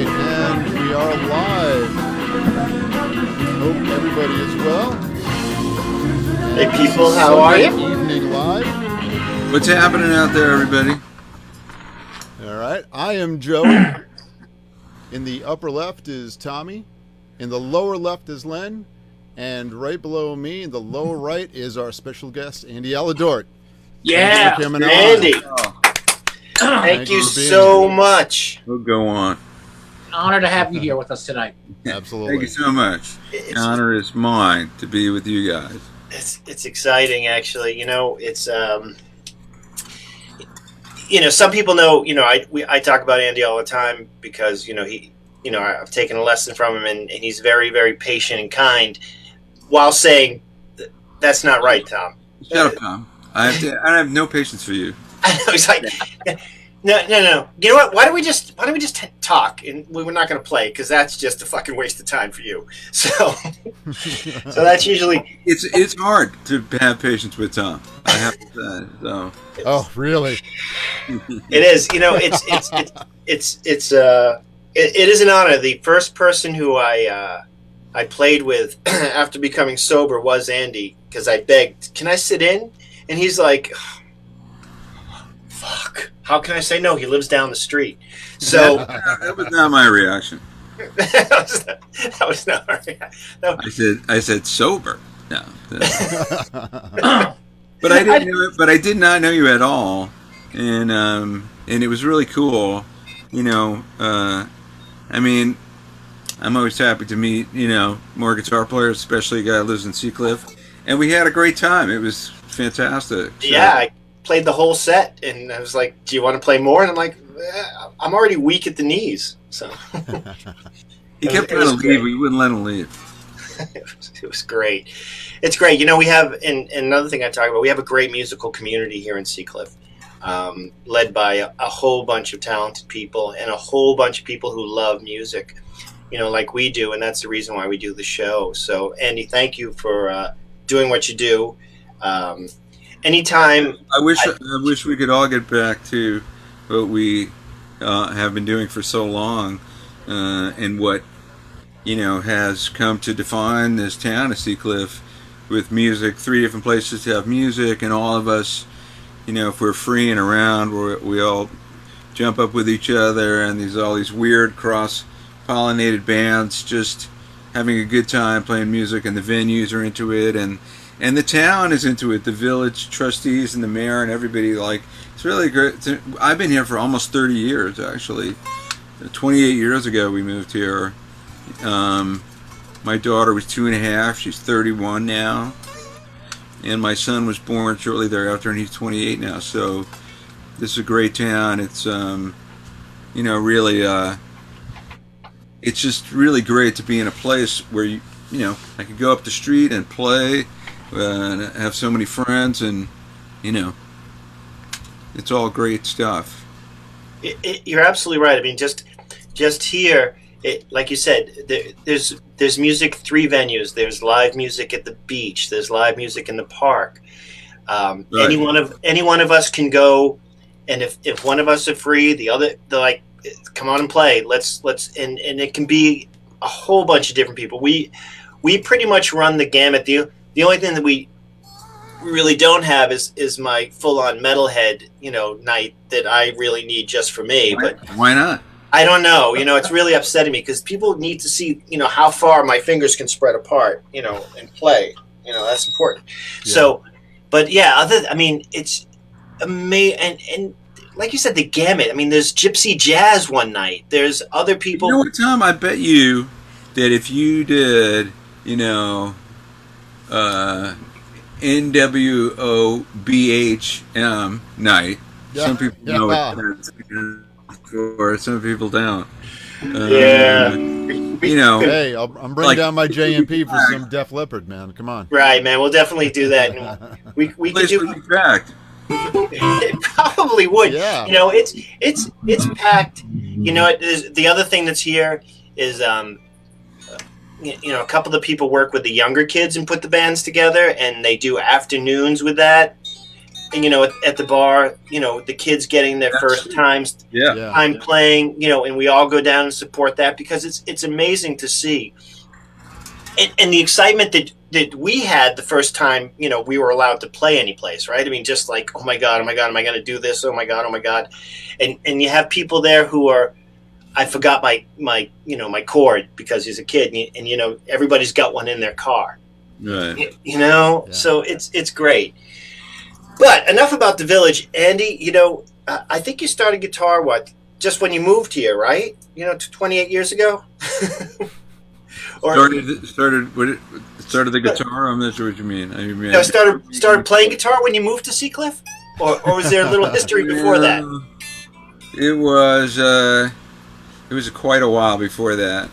right, and we are live. Hope everybody is well. Hey people, how are you? Evening live. What's happening out there, everybody? All right, I am Joey. In the upper left is Tommy. In the lower left is Len. And right below me in the lower right is our special guest, Andy Aledort. Yeah, Andy. Thank you so much. We'll go on. Honor to have you here with us tonight. Absolutely. Thank you so much. The honor is mine to be with you guys. It's exciting, actually. You know, it's some people know. I talk about Andy all the time because I've taken a lesson from him, and he's very, very patient and kind, while saying that's not right, Tom. Shut up, Tom. I have no patience for you. I know, he's like, no. You know what? Why don't we just talk, and we're not going to play because that's just a fucking waste of time for you. So that's usually it's hard to have patience with Tom. I have to say. So. Oh, really? It is. It is an honor. The first person who I played with after becoming sober was Andy, because I begged, "Can I sit in?" And he's like, "Fuck! How can I say no? He lives down the street." So that was not my reaction. that was not my reaction. No. I said sober. No. But I didn't know it. But I did not know you at all, and it was really cool. I'm always happy to meet more guitar players, especially a guy who lives in Seacliff, and we had a great time. It was fantastic. So. Yeah, I played the whole set, and I was like, "Do you want to play more?" And I'm like, "I'm already weak at the knees." So he kept trying to leave, but you wouldn't let him leave. It was great. It's great. We have, and another thing I talk about, we have a great musical community here in Seacliff, led by a whole bunch of talented people and a whole bunch of people who love music, like we do, and that's the reason why we do the show. So, Andy, thank you for doing what you do. Anytime. I wish we could all get back to what we have been doing for so long, and what has come to define this town of Seacliff, with music. 3 different places to have music, and all of us, if we're free and around, we all jump up with each other, and there's all these weird cross-pollinated bands just having a good time playing music, and the venues are into it, and the town is into it. The village trustees and the mayor and everybody, it's really great. I've been here for almost 30 years, actually. 28 years ago we moved here. My daughter was 2.5. She's 31 now. And my son was born shortly thereafter, and he's 28 now. So this is a great town. It's, really, it's just really great to be in a place where, I could go up the street and play, and have so many friends, and, it's all great stuff. You're absolutely right. I mean, just here, like you said, there's music, 3 venues. There's live music at the beach. There's live music in the park. Right. Any one of us can go, and if one of us are free, they're like, "Come on and play. Let's and it can be a whole bunch of different people. We pretty much run the gamut. The only thing that we really don't have is my full-on metalhead night that I really need just for me. Why not? I don't know. It's really upsetting me because people need to see, how far my fingers can spread apart, and play. That's important. Yeah. So, but yeah, it's amazing. And like you said, the gamut. I mean, there's gypsy jazz one night. There's other people. You know what, Tom? I bet you that if you did, NWOBHM night, some people know it. Or some people don't. Yeah. Hey, I'm bringing down my JMP for some Def Leppard, man. Come on. Right, man. We'll definitely do that. We could do. Packed. It probably would. Yeah. It's packed. The other thing that's here is a couple of people work with the younger kids and put the bands together, and they do afternoons with that. at the bar, the kids getting their first times Yeah. Yeah. time playing, and we all go down and support that because it's amazing to see. And the excitement that we had the first time, we were allowed to play any place, right? I mean, just like, oh my God, am I going to do this? Oh my God. And you have people there who are, I forgot my cord because he's a kid, and everybody's got one in their car, Right. Yeah. So it's great. But enough about the village, Andy. I think you started guitar just when you moved here, right? 28 years ago. Or started the guitar. I'm not sure what you mean. started playing guitar when you moved to Seacliff, or was there a little history before that? It was quite a while before that.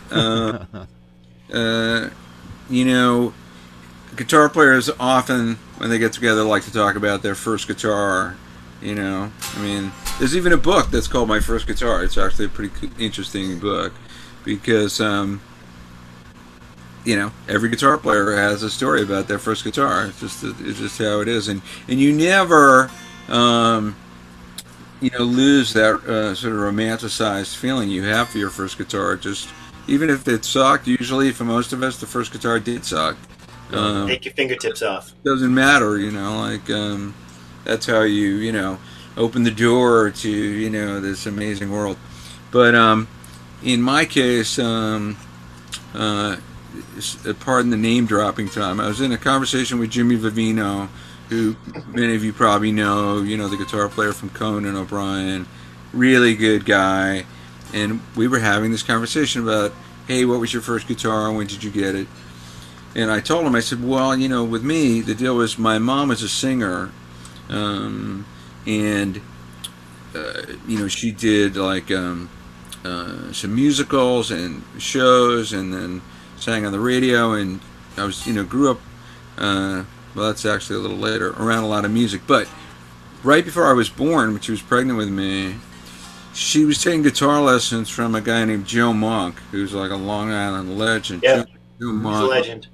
Guitar players often, when they get together, like to talk about their first guitar. I mean, there's even a book that's called My First Guitar. It's actually a pretty interesting book because, every guitar player has a story about their first guitar. It's just how it is, and you never, lose that sort of romanticized feeling you have for your first guitar. Just even if it sucked, usually for most of us, the first guitar did suck. Take your fingertips off. Doesn't matter, that's how you open the door to this amazing world. But in my case, pardon the name dropping time, I was in a conversation with Jimmy Vivino, who many of you probably know, the guitar player from Conan O'Brien, really good guy, and we were having this conversation about, hey, what was your first guitar, when did you get it? And I told him, I said, well, with me, the deal was my mom was a singer, and she did like some musicals and shows, and then sang on the radio, and I was, grew up, well, that's actually a little later, around a lot of music. But right before I was born, when she was pregnant with me, she was taking guitar lessons from a guy named Joe Monk, who's like a Long Island legend. Yeah, Joe he's Monk, a legend.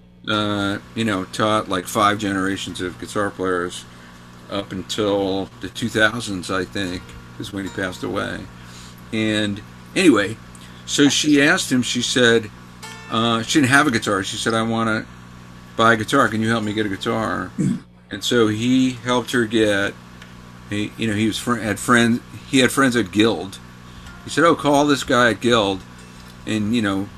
taught like 5 generations of guitar players up until the 2000s, I think, is when he passed away. And anyway, so she asked him, she said, she didn't have a guitar. She said, I want to buy a guitar. Can you help me get a guitar? And so he helped her get, he had friends at Guild. He said, oh, call this guy at Guild. And,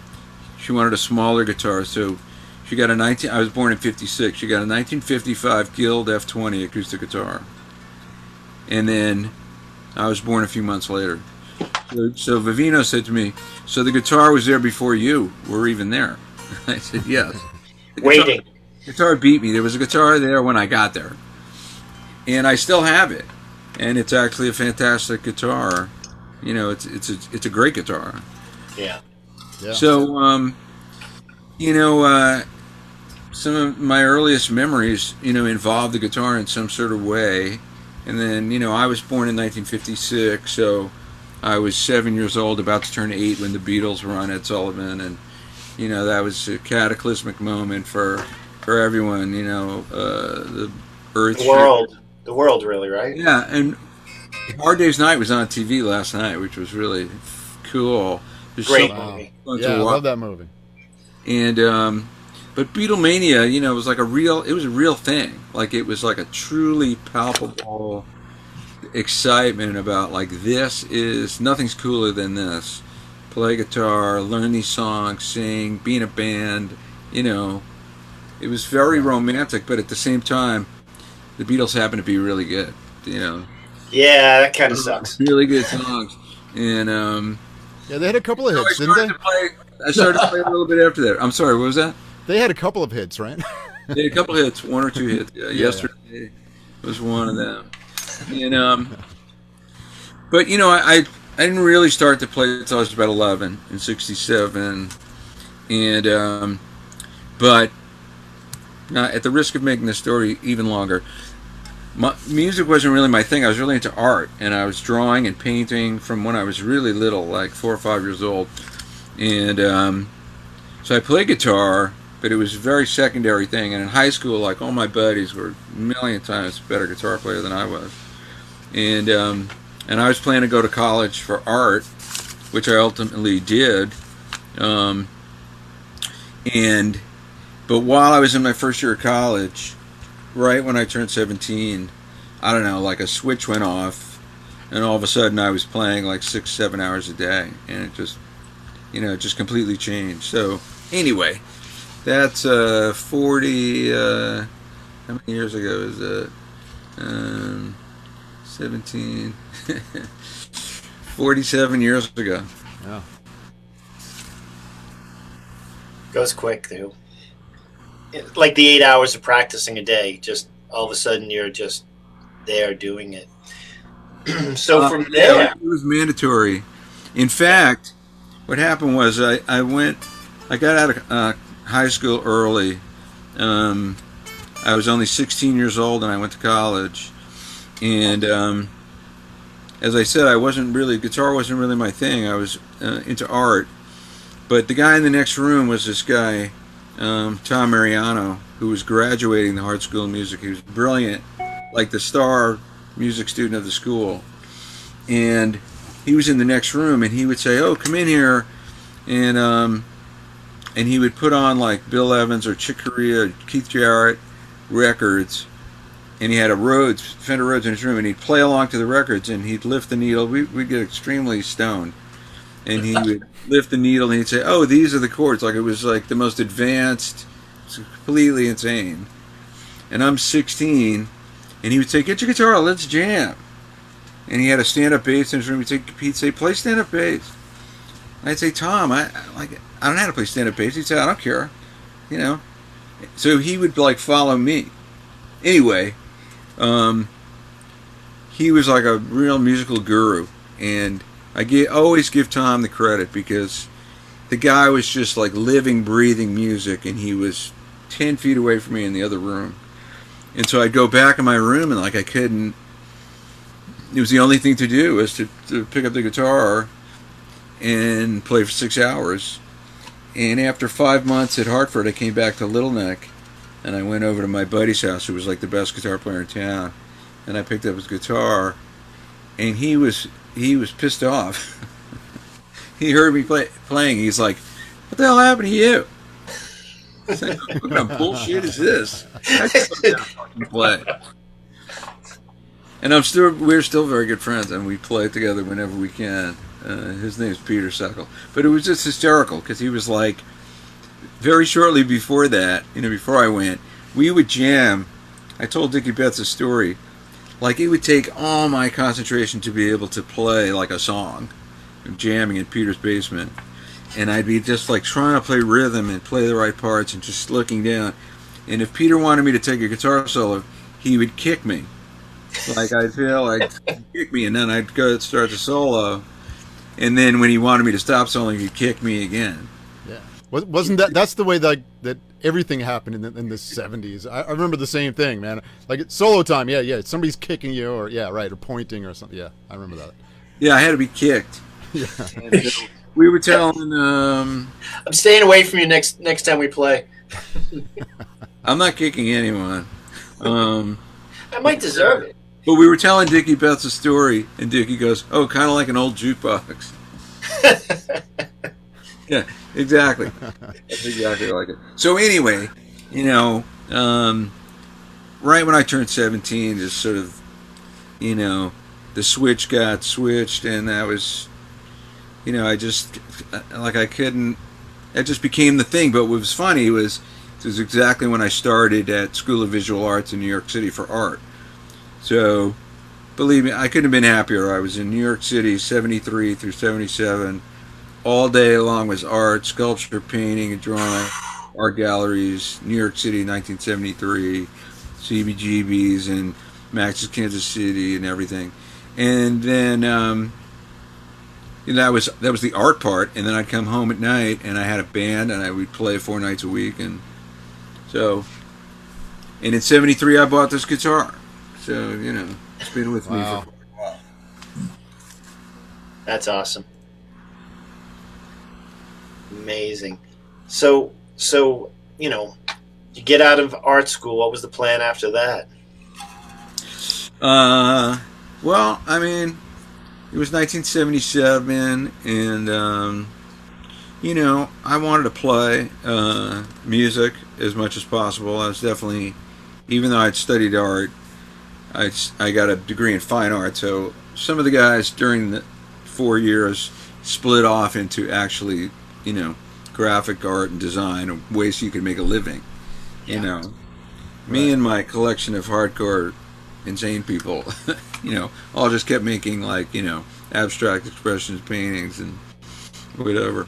she wanted a smaller guitar. So she got I was born in 56. She got a 1955 Guild F20 acoustic guitar. And then I was born a few months later. So Vivino said to me, so the guitar was there before you were even there? I said, yes. Waiting. Guitar beat me. There was a guitar there when I got there. And I still have it. And it's actually a fantastic guitar. It's a great guitar. Yeah. So, some of my earliest memories, involve the guitar in some sort of way. And then, I was born in 1956, so I was 7 years old, about to turn 8 when the Beatles were on Ed Sullivan, and that was a cataclysmic moment for everyone. The Earth, the world, really, right? Yeah, and Hard Day's Night was on TV last night, which was really cool. Great movie. Yeah, I love that movie. And but Beatlemania, was like a real thing. Like it was like a truly palpable excitement about like nothing's cooler than this. Play guitar, learn these songs, sing, be in a band. It was very romantic, but at the same time, the Beatles happened to be really good. Yeah, that kind of sucks. Really good songs, and yeah, they had a couple of hits, didn't they? I started to play a little bit after that. I'm sorry, what was that? They had a couple of hits, right? They had a couple of hits, 1 or 2 hits. Yesterday was one of them. And but I didn't really start to play until I was about 11 in '67, and but at the risk of making the story even longer, music wasn't really my thing. I was really into art, and I was drawing and painting from when I was really little, like 4 or 5 years old. And so I played guitar, but it was a very secondary thing. And in high school, like all my buddies were a million times better guitar player than I was, and I was planning to go to college for art, which I ultimately did. But while I was in my first year of college, right when I turned 17, I don't know, like a switch went off, and all of a sudden I was playing like 6-7 hours a day, and it just, it just completely changed. So anyway, that's 40. How many years ago is it? 17. 47 years ago. Yeah. Goes quick, though. Like the 8 hours of practicing a day, just all of a sudden you're just there doing it. So from there, it was mandatory. In fact, what happened was I got out of high school early. I was only 16 years old and I went to college. And as I said, guitar wasn't really my thing. I was into art. But the guy in the next room was this guy, Tom Mariano, who was graduating the Hart School of Music. He was brilliant, like the star music student of the school. And he was in the next room, and he would say, "Oh, come in here," and he would put on like Bill Evans or Chick Corea, or Keith Jarrett records, and he had a Fender Rhodes in his room, and he'd play along to the records, and he'd lift the needle. We'd get extremely stoned, and he would lift the needle, and he'd say, "Oh, these are the chords." Like it was like the most advanced. It's completely insane. And I'm 16, and he would say, "Get your guitar, let's jam." And he had a stand-up bass in his room. He'd say, "Play stand-up bass." And I'd say, "Tom, I don't know how to play stand-up bass." He'd say, "I don't care," So he would like follow me. Anyway, he was like a real musical guru, and I always give Tom the credit because the guy was just like living, breathing music, and he was 10 feet away from me in the other room. And so I'd go back in my room, and like I couldn't. It was the only thing to do was to pick up the guitar and play for 6 hours. And after 5 months at Hartford, I came back to Little Neck, and I went over to my buddy's house, who was like the best guitar player in town, and I picked up his guitar, and he was pissed off. He heard me playing. He's like, "What the hell happened to you?" I said, "What kind of bullshit is this? I just don't know how to fucking play." And we're still very good friends, and we play together whenever we can. His name's Peter Suckle. But it was just hysterical, because he was like, very shortly before that, before I went, we would jam. I told Dickie Betts a story. Like, it would take all my concentration to be able to play, like, a song, jamming in Peter's basement. And I'd be just, like, trying to play rhythm and play the right parts and just looking down. And if Peter wanted me to take a guitar solo, he would kick me. Like, I'd feel like he'd kick me, and then I'd go start the solo. And then when he wanted me to stop soloing, he'd kick me again. Yeah. Wasn't that's the way that everything happened in the 70s. I remember the same thing, man. Like it's solo time, yeah, somebody's kicking you or or pointing or something. Yeah, I remember that. Yeah, I had to be kicked. Yeah. And we were telling I'm staying away from you next time we play. I'm not kicking anyone. I might deserve it. But we were telling Dickie Betts a story, and Dickie goes, "Oh, kind of like an old jukebox." Yeah, exactly. That's exactly like it. So anyway, right when I turned 17, just sort of, the switch got switched, and that was, I just, it just became the thing. But what was funny was, it was exactly when I started at School of Visual Arts in New York City for art. So, believe me, I couldn't have been happier. I was in New York City, 73 through 77. All day long was art, sculpture, painting, and drawing, art galleries, New York City, 1973, CBGBs, and Max's Kansas City, and everything. And then that was the art part. And then I'd come home at night, and I had a band, and I would play 4 nights a week. And in 73, I bought this guitar. So, it's been with me for quite a while. That's awesome. Amazing. So you get out of art school. What was the plan after that? Well, I mean, it was 1977, and I wanted to play music as much as possible. I was definitely, even though I'd studied art, I got a degree in fine art. So some of the guys during the 4 years split off into actually, graphic art and design, ways you could make a living. Me and my collection of hardcore insane people, all just kept making abstract expressions, paintings, and whatever.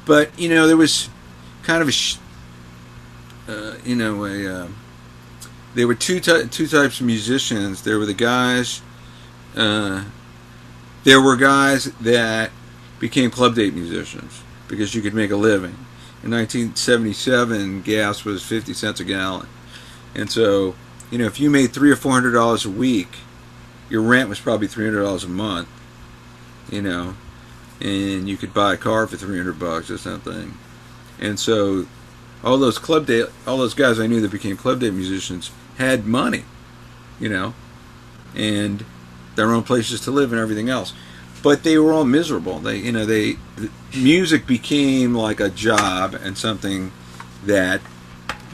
But there was kind of there were two types of musicians. There were the guys. There were guys that became club date musicians because you could make a living. In 1977, gas was 50 cents a gallon, and so if you made $300 or $400 a week, your rent was probably $300 a month. And you could buy a car for $300 or something. And so all those guys I knew that became club day musicians had money, and their own places to live and everything else. But they were all miserable. Music became like a job and something that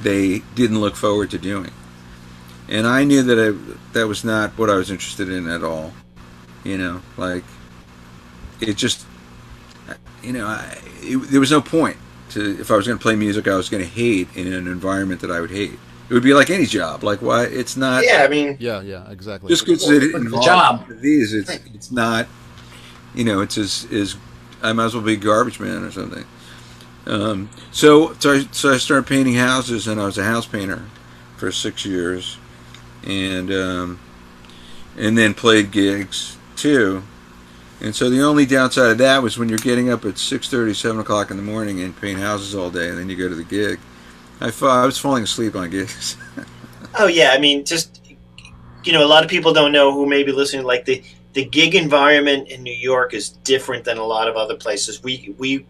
they didn't look forward to doing. And I knew that was not what I was interested in at all. It just, there was no point to, if I was going to play music I was going to hate in an environment that I would hate. It would be like any job. Like, why? It's not. Yeah, I mean. Yeah, exactly. Just because it the involves job. these, it's not. It's as I might as well be a garbage man or something. So I started painting houses, and I was a house painter for 6 years, and then played gigs too. And so the only downside of that was when you're getting up at 6:30, 7 o'clock in the morning and paint houses all day, and then you go to the gig. I was falling asleep on gigs. Oh yeah, I mean, just a lot of people don't know who may be listening. Like the gig environment in New York is different than a lot of other places. We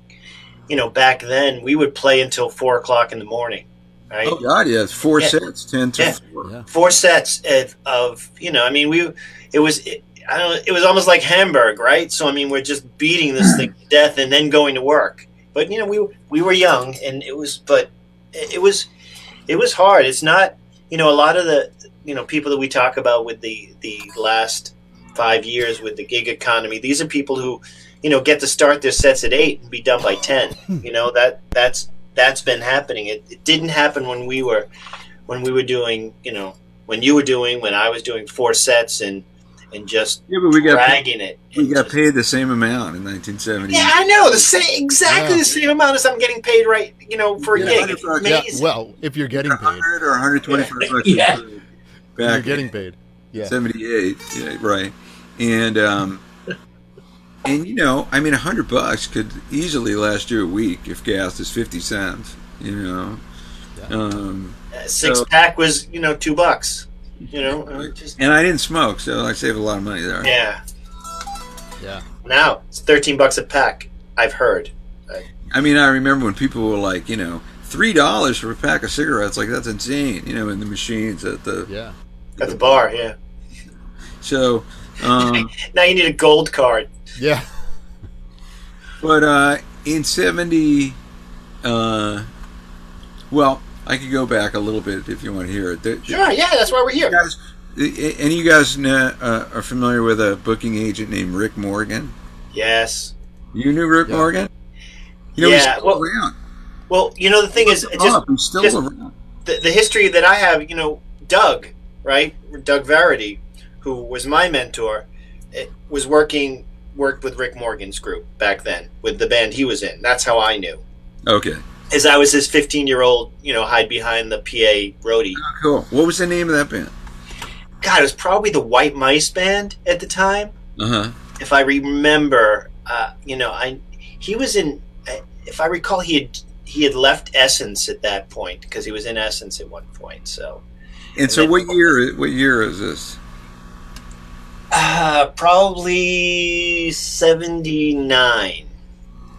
back then we would play until 4 o'clock in the morning, right? Oh God, yeah, it's four sets, 10 to 4. Yeah. 4 sets of I mean, it was almost like Hamburg, right? So I mean, we're just beating this thing to death and then going to work. But we were young, and it was hard. It's not a lot of the people that we talk about with the last 5 years with the gig economy. These are people who get to start their sets at 8 and be done by 10. That's been happening. It didn't happen when we were doing when I was doing 4 sets and just dragging it. We got paid the same amount in 1970. Yeah, I know the same amount as I'm getting paid for a gig. It's amazing. Yeah, well, if you're getting paid, 100 or 125 bucks. Yeah. you're getting paid. Yeah, 78. Yeah, right. And I mean, $100 could easily last you a week if gas is 50 cents. Yeah. Six pack was $2. And I didn't smoke, so I saved a lot of money there. Yeah. Yeah. Now it's $13 a pack. I've heard. I mean, I remember when people were like, $3 for a pack of cigarettes, like that's insane. In the machines at the At the bar. Yeah. So now you need a gold card. Yeah. But in 70, well, I could go back a little bit if you want to hear it. Sure, yeah, that's why we're here. Any of you guys are familiar with a booking agent named Rick Morgan? Yes. You knew Rick Morgan? He's still around. Well, the thing is, He's still around. The history that I have, Doug, right? Doug Verity, who was my mentor, worked with Rick Morgan's group back then with the band he was in. That's how I knew. Okay. As I was his 15-year-old, hide behind the PA roadie. Oh, cool. What was the name of that band? God, it was probably the White Mice band at the time. Uh-huh. If I remember, he was in. If I recall, he had left Essence at that point because he was in Essence at one point. So. And so, what year is this? Probably 79.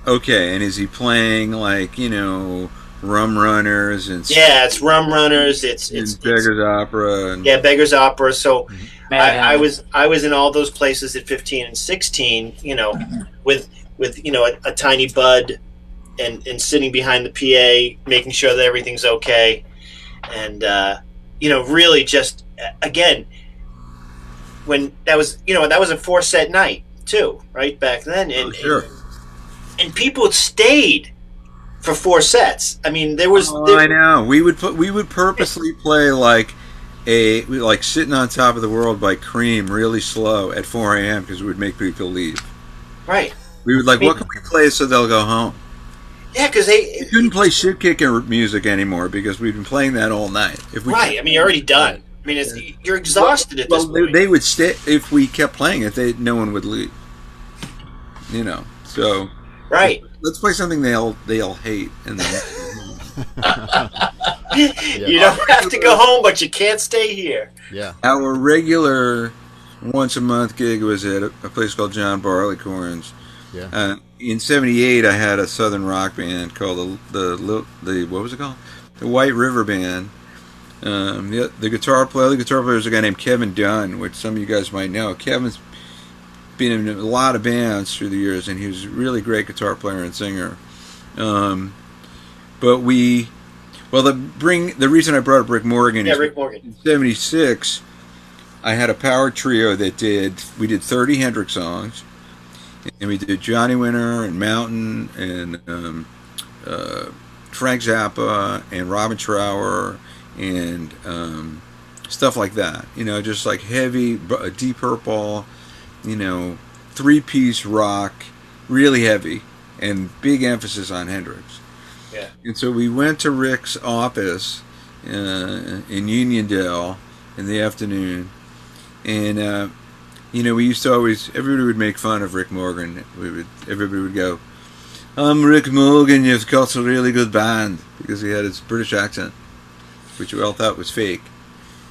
Okay, and is he playing like Rum Runners and Yeah, it's Rum Runners. It's Beggar's Opera? And, yeah, Beggar's Opera. So Mad Hatter. I was in all those places at 15 and 16. With a tiny bud and sitting behind the PA, making sure that everything's okay, and really just again when that was a 4-set night too, right back then, sure. and people stayed for 4 sets. I mean, there was. I know. We would purposely play like Sitting on Top of the World by Cream really slow at 4 a.m. because it would make people leave. Right. We would what can we play so they'll go home? Yeah, because we couldn't play shit kicking music anymore because we'd been playing that all night. Right. I mean, you're already done. I mean, you're exhausted at this point. They would stay if we kept playing it. No one would leave. So right. Let's play something they'll hate, and then you don't have to go home, but you can't stay here. Yeah. Our regular once a month gig was at a place called John Barleycorn's. Yeah. In '78, I had a southern rock band called the what was it called? The White River Band. The guitar player is a guy named Kevin Dunn, which some of you guys might know. Kevin's been in a lot of bands through the years, and he was a really great guitar player and singer. But the reason I brought up Rick Morgan is Rick Morgan. In '76, I had a power trio we did 30 Hendrix songs, and we did Johnny Winter and Mountain and Frank Zappa and Robin Trower and stuff like that. Just like heavy, Deep Purple, 3-piece rock, really heavy, and big emphasis on Hendrix. Yeah. And so we went to Rick's office in Uniondale in the afternoon, and we used to everybody would make fun of Rick Morgan. Everybody would go, "I'm Rick Morgan, you've got a really good band," because he had his British accent, which we all thought was fake.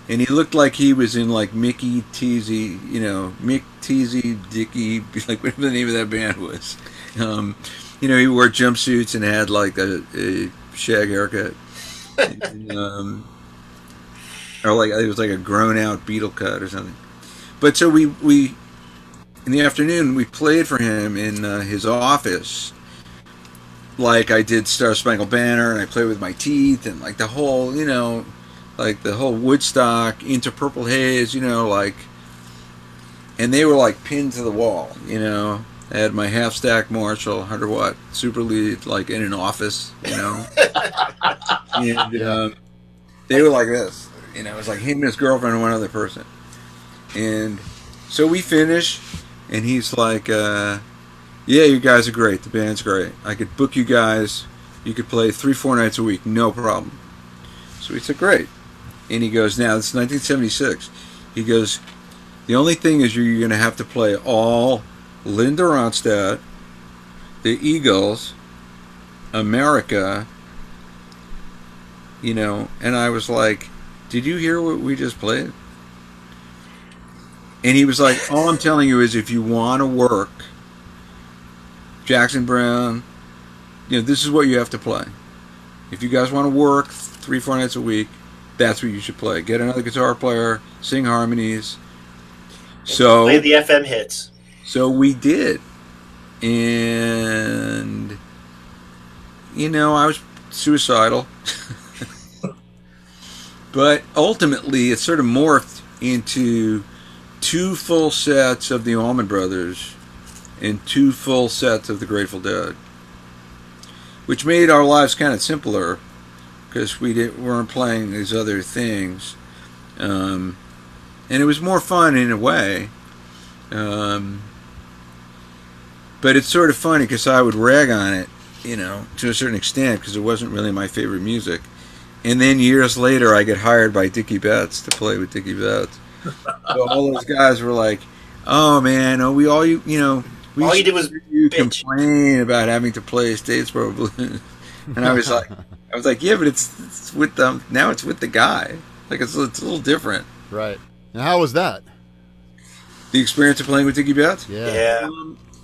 And he looked like he was in like Mickey Teasy, Mick Teasy, Dicky, like whatever the name of that band was. He wore jumpsuits and had like a shag haircut. Or like it was like a grown out Beatle cut or something. But so we in the afternoon we played for him in his office. Like I did Star Spangled Banner, and I played with my teeth, and like the whole, like the whole Woodstock, Into Purple Haze, and they were like pinned to the wall, I had my half-stack Marshall 100 watt super lead, like in an office, and they were like this, it was like him and his girlfriend and one other person, and so we finish, and he's like, "Yeah, you guys are great. The band's great. I could book you guys. You could play 3-4 nights a week, no problem." So we said, "Great." And he goes, "Now, this is 1976. He goes, "The only thing is you're going to have to play all Linda Ronstadt, the Eagles, America," and I was like, "Did you hear what we just played?" And he was like, "All I'm telling you is if you want to work Jackson Browne, this is what you have to play. If you guys want to work 3-4 nights a week, that's what you should play. Get another guitar player, sing harmonies." So play the FM hits. So we did, and I was suicidal, but ultimately it sort of morphed into 2 full sets of the Allman Brothers and 2 full sets of the Grateful Dead, which made our lives kind of simpler because we weren't playing these other things, and it was more fun in a way. But it's sort of funny because I would rag on it, to a certain extent because it wasn't really my favorite music. And then years later, I get hired by Dickie Betts to play with Dickie Betts. So all those guys were like, "Oh man, all you did was complain about having to play Statesboro Blues," and I was like, "Yeah, but it's with them now. It's with the guy. Like it's a little different." Right. And how was that? The experience of playing with Dickie Betts? Yeah.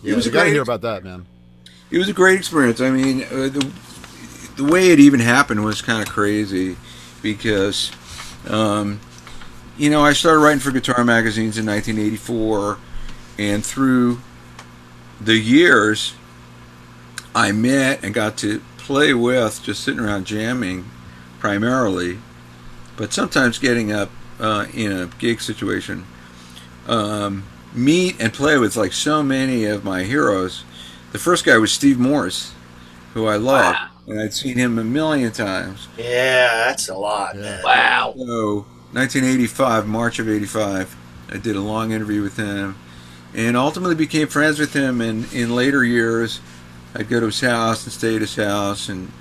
It was a gotta great. hear about that, man. it was a great experience. I mean, the way it even happened was kind of crazy because, I started writing for guitar magazines in 1984, and through the years, I met and got to play with, just sitting around jamming primarily, but sometimes getting up in a gig situation, meet and play with like so many of my heroes. The first guy was Steve Morse, who I love, and I'd seen him a million times. Yeah, that's a lot, Yeah. man. Wow. So, 1985, March of 85, I did a long interview with him, and ultimately became friends with him. And in later years, I'd go to his house and stay at his house, and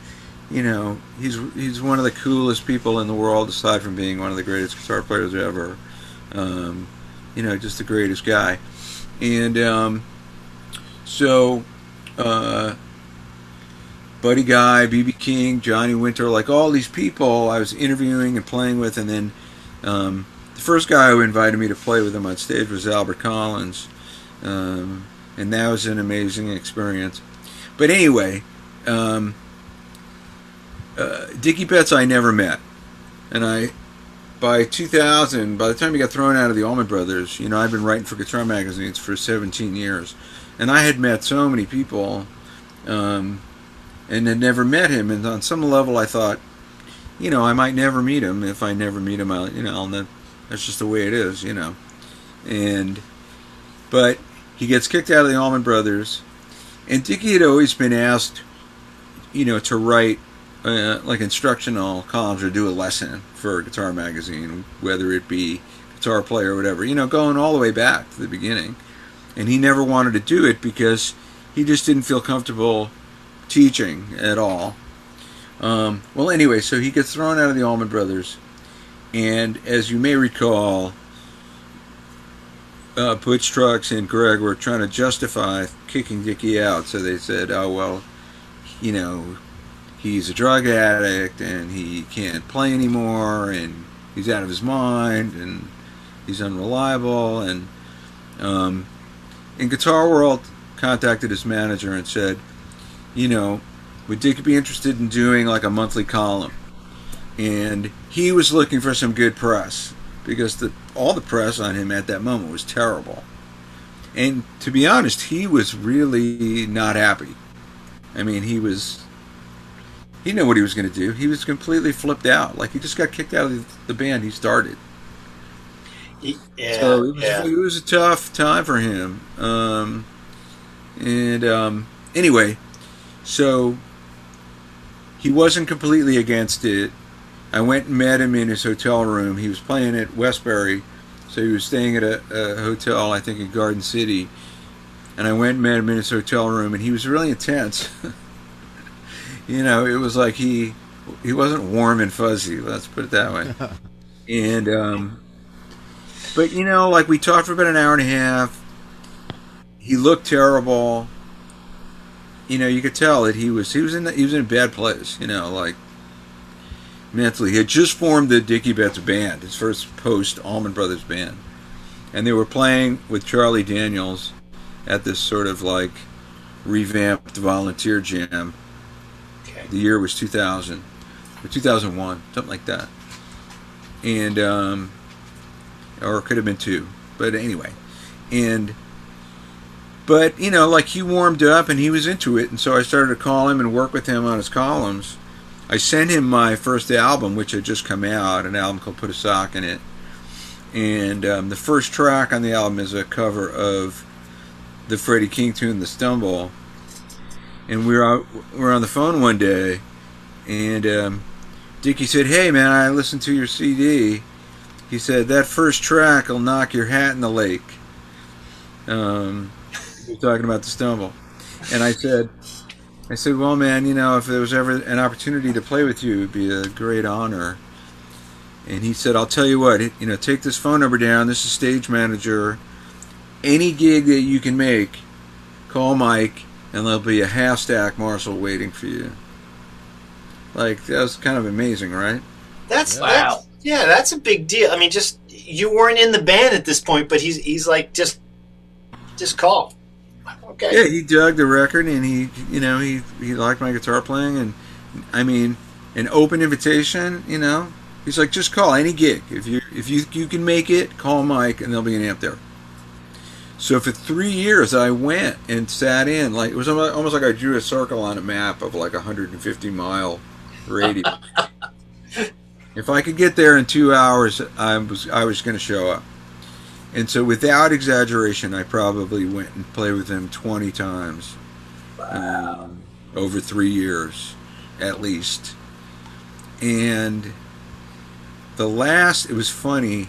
he's one of the coolest people in the world, aside from being one of the greatest guitar players ever. Just the greatest guy. And so, Buddy Guy, B.B. King, Johnny Winter, like all these people I was interviewing and playing with, and then the first guy who invited me to play with him on stage was Albert Collins, and that was an amazing experience. But anyway, Dickie Betts I never met, and by 2000, by the time he got thrown out of the Allman Brothers, I'd been writing for guitar magazines for 17 years, and I had met so many people, and had never met him. And on some level, I thought, I might never meet him. If I never meet him, that's just the way it is, But he gets kicked out of the Allman Brothers, and Dickie had always been asked, to write like instructional columns or do a lesson for a guitar magazine, whether it be Guitar Player or whatever, going all the way back to the beginning. And he never wanted to do it because he just didn't feel comfortable teaching at all. Well, anyway, so he gets thrown out of the Allman Brothers, and as you may recall, Butch Trucks and Greg were trying to justify kicking Dickie out. So they said, oh, well, he's a drug addict and he can't play anymore and he's out of his mind and he's unreliable. And Guitar World contacted his manager and said, would Dickie be interested in doing like a monthly column? And he was looking for some good press because all the press on him at that moment was terrible. And to be honest, he was really not happy. I mean, he knew what he was going to do. He was completely flipped out. Like, he just got kicked out of the band he started. Yeah, so it was a tough time for him. Anyway, so he wasn't completely against it. I went and met him in his hotel room. He was playing at Westbury, so he was staying at a hotel, I think, in Garden City. And I went and met him in his hotel room, and he was really intense. It was like he wasn't warm and fuzzy, let's put it that way. And but like we talked for about an hour and a half. He looked terrible. You could tell that he was in a bad place. Like mentally, he had just formed the Dickie Betts band, his first post Allman Brothers band, and they were playing with Charlie Daniels at this sort of like revamped volunteer jam. Okay. The year was 2000 or 2001, something like that, and or it could have been 2, but anyway, but like he warmed up and he was into it, and so I started to call him and work with him on his columns. I sent him my first album, which had just come out, an album called Put a Sock in It, and the first track on the album is a cover of the Freddie King tune, The Stumble. And we were on the phone one day, and Dickie said, "Hey man, I listened to your CD." He said, "That first track will knock your hat in the lake." We're talking about The Stumble, and I said, "Well, man, if there was ever an opportunity to play with you, it would be a great honor." And he said, "I'll tell you what, take this phone number down. This is stage manager. Any gig that you can make, call Mike, and there'll be a half-stack Marshall waiting for you." Like, that was kind of amazing, right? That's a big deal. I mean, just you weren't in the band at this point, but he's like, just call. Okay. Yeah, he dug the record, and he liked my guitar playing, and I mean, an open invitation. He's like, just call any gig if you can make it. Call Mike, and there'll be an amp there. So for 3 years, I went and sat in. Like, it was almost like I drew a circle on a map of like 150-mile radius. If I could get there in 2 hours, I was going to show up. And so, without exaggeration, I probably went and played with him 20 times. Wow. Over 3 years, at least. And it was funny,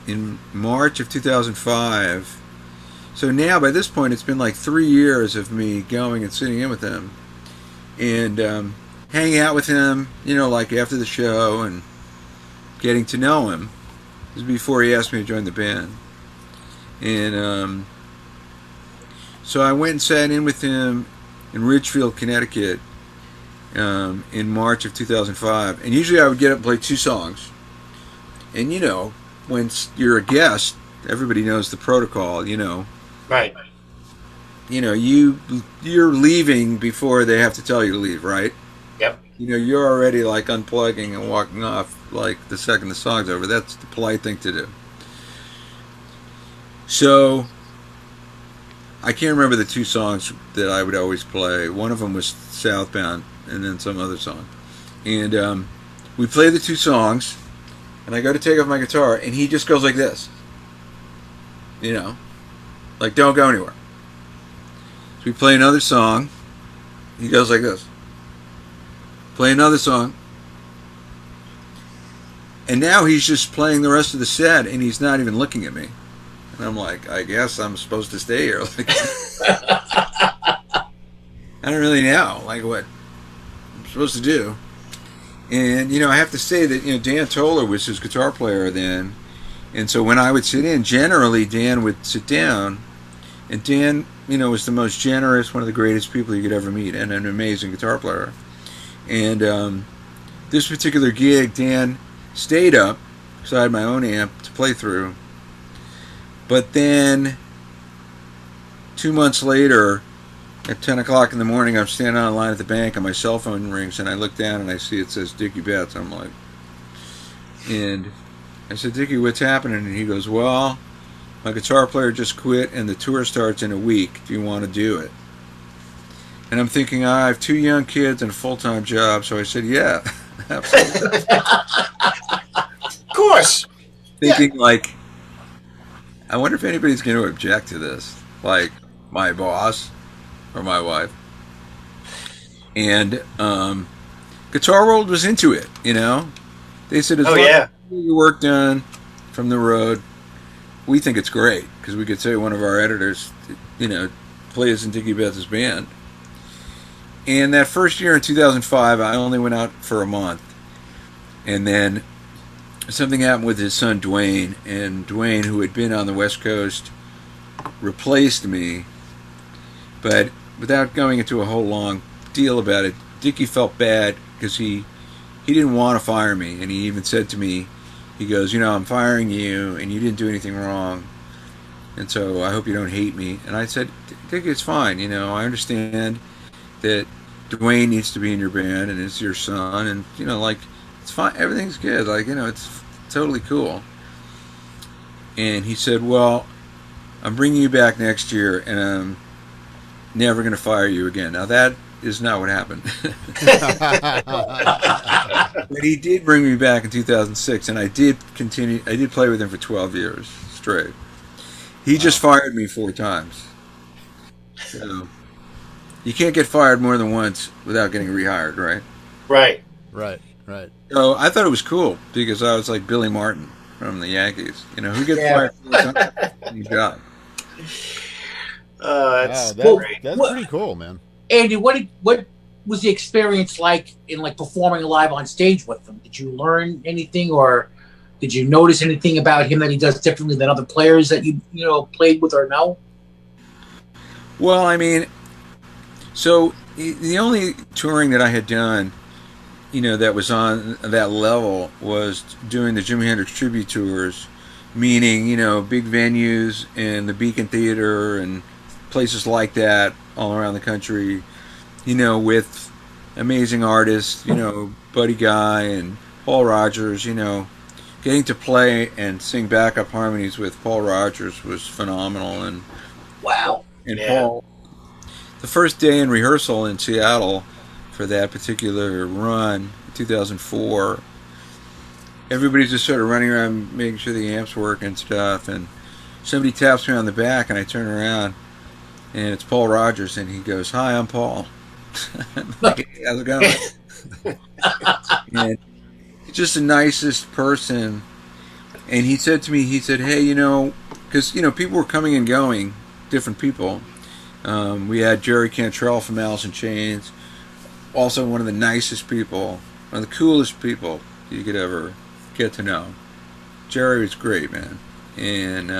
in March of 2005. So now, by this point, it's been like 3 years of me going and sitting in with him. And hanging out with him, like after the show and getting to know him. This was before he asked me to join the band. And so I went and sat in with him in Ridgefield, Connecticut in March of 2005. And usually I would get up and play 2 songs. And when you're a guest, everybody knows the protocol, Right. You're leaving before they have to tell you to leave, right? Yep. You're already like unplugging and walking off like the second the song's over. That's the polite thing to do. So I can't remember the 2 songs that I would always play. One of them was Southbound, and then some other song. And we play the 2 songs, and I go to take off my guitar, and he just goes like this. Like, don't go anywhere. So we play another song. He goes like this. Play another song. And now he's just playing the rest of the set, and he's not even looking at me. And I'm like, I guess I'm supposed to stay here. Like, I don't really know, like, what I'm supposed to do. And, I have to say that, Dan Toller was his guitar player then. And so when I would sit in, generally Dan would sit down. And Dan, was the most generous, one of the greatest people you could ever meet, and an amazing guitar player. And this particular gig, Dan stayed up, because I had my own amp to play through. But then 2 months later, at 10 o'clock in the morning, I'm standing on a line at the bank, and my cell phone rings, and I look down, and I see it says Dickie Betts. I'm like, and I said, Dickie, what's happening? And he goes, well, my guitar player just quit, and the tour starts in a week. Do you want to do it? And I'm thinking, I have 2 young kids and a full-time job, so I said, yeah, absolutely. Of course. Thinking, like, I wonder if anybody's going to object to this, like my boss or my wife. And Guitar World was into it, They said, as long as you get your work done from the road, we think it's great, because we could say one of our editors, plays in Dickie Betts' band. And that first year in 2005, I only went out for a month. And then something happened with his son Dwayne, and Dwayne, who had been on the West Coast, replaced me. But without going into a whole long deal about it, Dickie felt bad because he didn't want to fire me, and he even said to me, he goes, I'm firing you, and you didn't do anything wrong, and so I hope you don't hate me. And I said, Dickie, it's fine, I understand that Dwayne needs to be in your band, and it's your son, and it's fine, everything's good, it's totally cool. And he said, well, I'm bringing you back next year, and I'm never going to fire you again. Now that is not what happened. But he did bring me back in 2006, and I did play with him for 12 years straight. He just fired me 4 times. So you can't get fired more than once without getting rehired, right? Right. Right. So I thought it was cool, because I was like Billy Martin from the Yankees. Who gets fired 4 times? New job. That's great. That's pretty cool, man. Andy, what was the experience like in performing live on stage with him? Did you learn anything, or did you notice anything about him that he does differently than other players that you played with or know? Well, I mean, so the only touring that I had done, that was on that level was doing the Jimi Hendrix tribute tours, meaning, big venues and the Beacon Theater and places like that all around the country, with amazing artists, Buddy Guy and Paul Rogers, getting to play and sing backup harmonies with Paul Rogers was phenomenal. Wow. And Yeah. Paul, the first day in rehearsal in Seattle for that particular run, 2004, everybody's just sort of running around making sure the amps work and stuff, and somebody taps me on the back, and I turn around, and it's Paul Rogers, and he goes, "Hi, I'm Paul." I'm like, "Hey, how's it going?" And he's just the nicest person. And he said to me, "Hey, because people were coming and going, different people. We had Jerry Cantrell from Alice in Chains, also one of the nicest people, one of the coolest people you could ever get to know. Jerry was great, man. And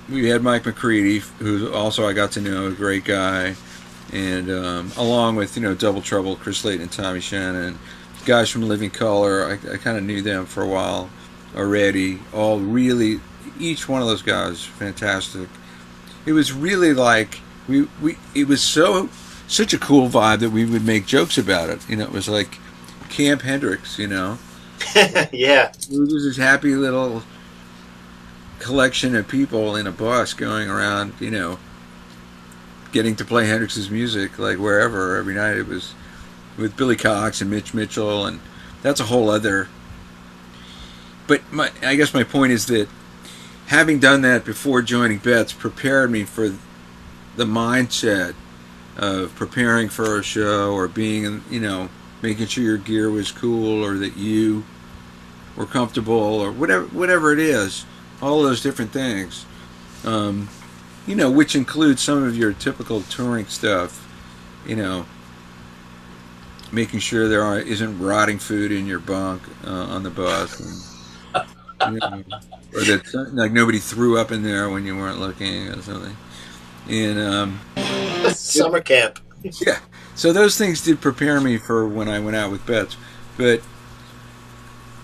we had Mike McCready, who also I got to know, a great guy, and along with Double Trouble, Chris Layton, and Tommy Shannon, guys from Living Color. I kind of knew them for a while already. All really, each one of those guys, fantastic. It was really like it was such a cool vibe that we would make jokes about it. It was like Camp Hendrix, Yeah. It was this happy little collection of people in a bus going around, getting to play Hendrix's music like wherever every night. It was with Billy Cox and Mitch Mitchell, and that's a whole other. But I guess my point is that having done that before joining Betts prepared me for the mindset of preparing for a show or being, making sure your gear was cool or that you were comfortable or whatever it is, all those different things, which includes some of your typical touring stuff, making sure there isn't rotting food in your bunk on the bus, and, or that like nobody threw up in there when you weren't looking or something. And Summer camp. yeah, so those things did prepare me for when I went out with Betts. But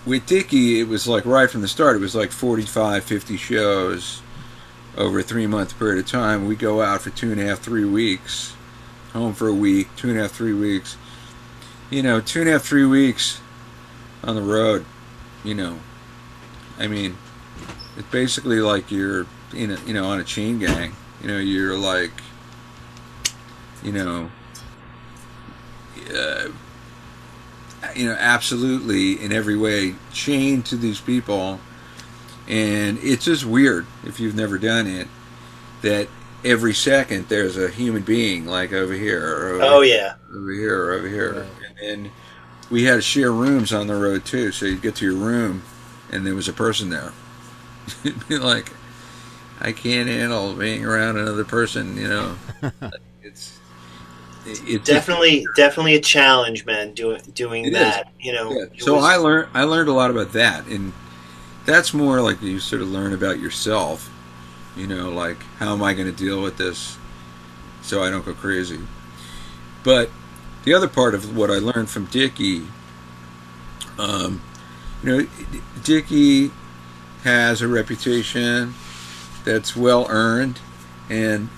with Dickie, it was like right from the start, it was like 45, 50 shows over a 3-month period of time. We go out for 2.5, 3 weeks, home for a week, 2.5, 3 weeks. 2.5, 3 weeks on the road, I mean, it's basically like you're on a chain gang. You're like, absolutely in every way chained to these people. And it's just weird if you've never done it, that every second there's a human being like over here, or over here, or over here. Right. And we had to share rooms on the road too, so you'd get to your room and there was a person there. You'd be like, I can't handle being around another person, It's definitely a challenge, man, doing that. Yeah. So I learned a lot about that, and that's more like you sort of learn about yourself, like how am I going to deal with this so I don't go crazy. But the other part of what I learned from Dickie, Dickie has a reputation that's well earned and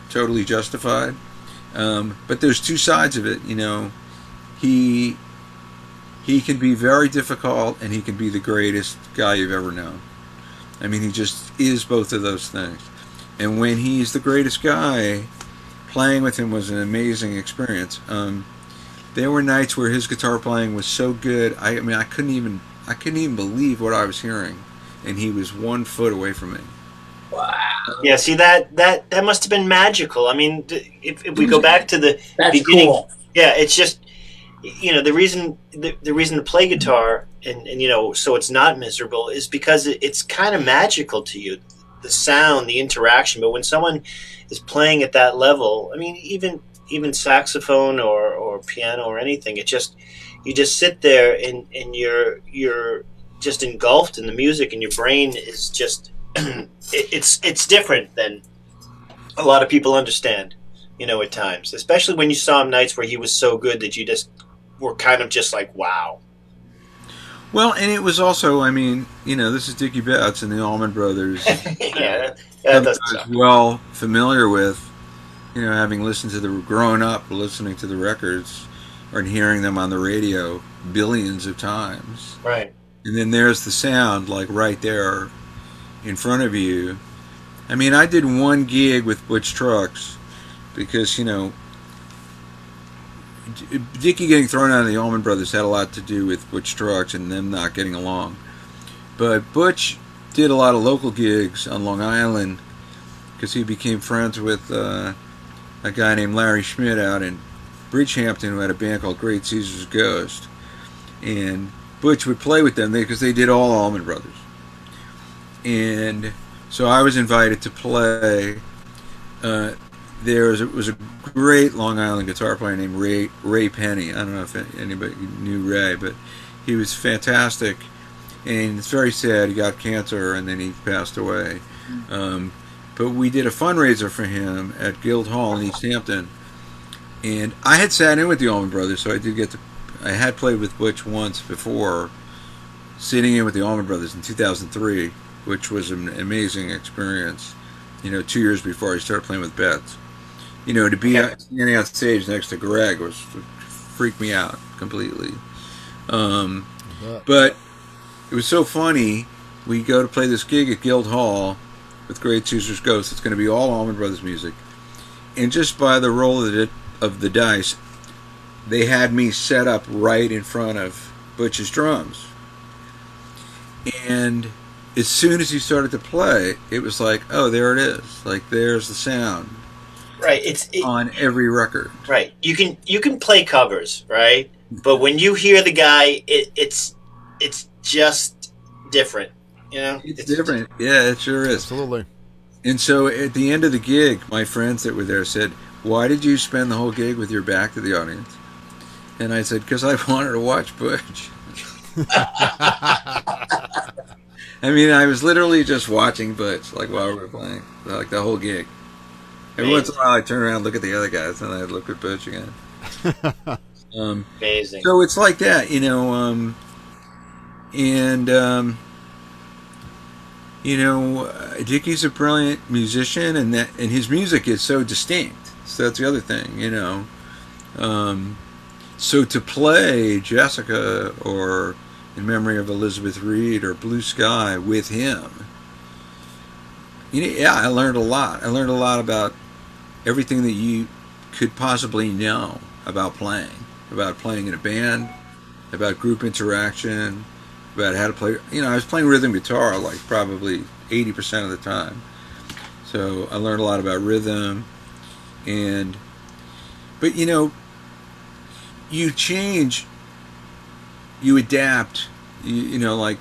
totally justified. But there's two sides of it. He can be very difficult, and he can be the greatest guy you've ever known. I mean, he just is both of those things. And when he's the greatest guy, playing with him was an amazing experience. There were nights where his guitar playing was so good. I mean, I couldn't even believe what I was hearing, and he was 1 foot away from me. Wow. Yeah, see that must have been magical. I mean, if we go back to the beginning, cool. Yeah, it's just the reason to play guitar and so it's not miserable is because it's kind of magical to you, the sound, the interaction. But when someone is playing at that level, I mean, even saxophone or piano or anything, you just sit there and you're just engulfed in the music, and your brain is just it's different than a lot of people understand, at times, especially when you saw him nights where he was so good that you just were kind of just like, wow. Well, and it was also, I mean, this is Dickie Betts and the Allman Brothers. Yeah, That something doesn't I was sound. well familiar with. Having listened to growing up listening to the records or hearing them on the radio billions of times. Right. And then there's the sound, like right there in front of you. I mean, I did one gig with Butch Trucks because, Dickie getting thrown out of the Allman Brothers had a lot to do with Butch Trucks and them not getting along. But Butch did a lot of local gigs on Long Island because he became friends with a guy named Larry Schmidt out in Bridgehampton who had a band called Great Caesar's Ghost. And Butch would play with them because they did all Allman Brothers. And so I was invited to play. There was a great Long Island guitar player named Ray Penny. I don't know if anybody knew Ray, but he was fantastic. And it's very sad. He got cancer and then he passed away. But we did a fundraiser for him at Guildhall in East Hampton. And I had sat in with the Allman Brothers, so I had played with Butch once before, sitting in with the Allman Brothers in 2003, which was an amazing experience. 2 years before I started playing with Betts. To be standing on stage next to Greg freaked me out completely. But it was so funny. We go to play this gig at Guildhall with Great Caesar's Ghost. It's going to be all Allman Brothers music. And just by the roll of the dice, they had me set up right in front of Butch's drums. And as soon as he started to play, it was like, oh, there it is. Like, there's the sound. Right. It's on every record. Right. You can play covers, right? But when you hear the guy, it's just different. It's different. Yeah, it sure is. Absolutely. And so at the end of the gig, my friends that were there said, why did you spend the whole gig with your back to the audience? And I said, because I wanted to watch Butch. I mean, I was literally just watching Butch, like, while we were playing, like, the whole gig. Every once in a while, I'd turn around, look at the other guys, and I'd look at Butch again. Amazing. So it's like that, Dickie's a brilliant musician, and his music is so distinct. So that's the other thing, So to play Jessica or In Memory of Elizabeth Reed or Blue Sky with him, I learned a lot. I learned a lot about everything that you could possibly know about playing in a band, about group interaction, about how to play. I was playing rhythm guitar like probably 80% of the time. So I learned a lot about rhythm, but you change, you adapt, like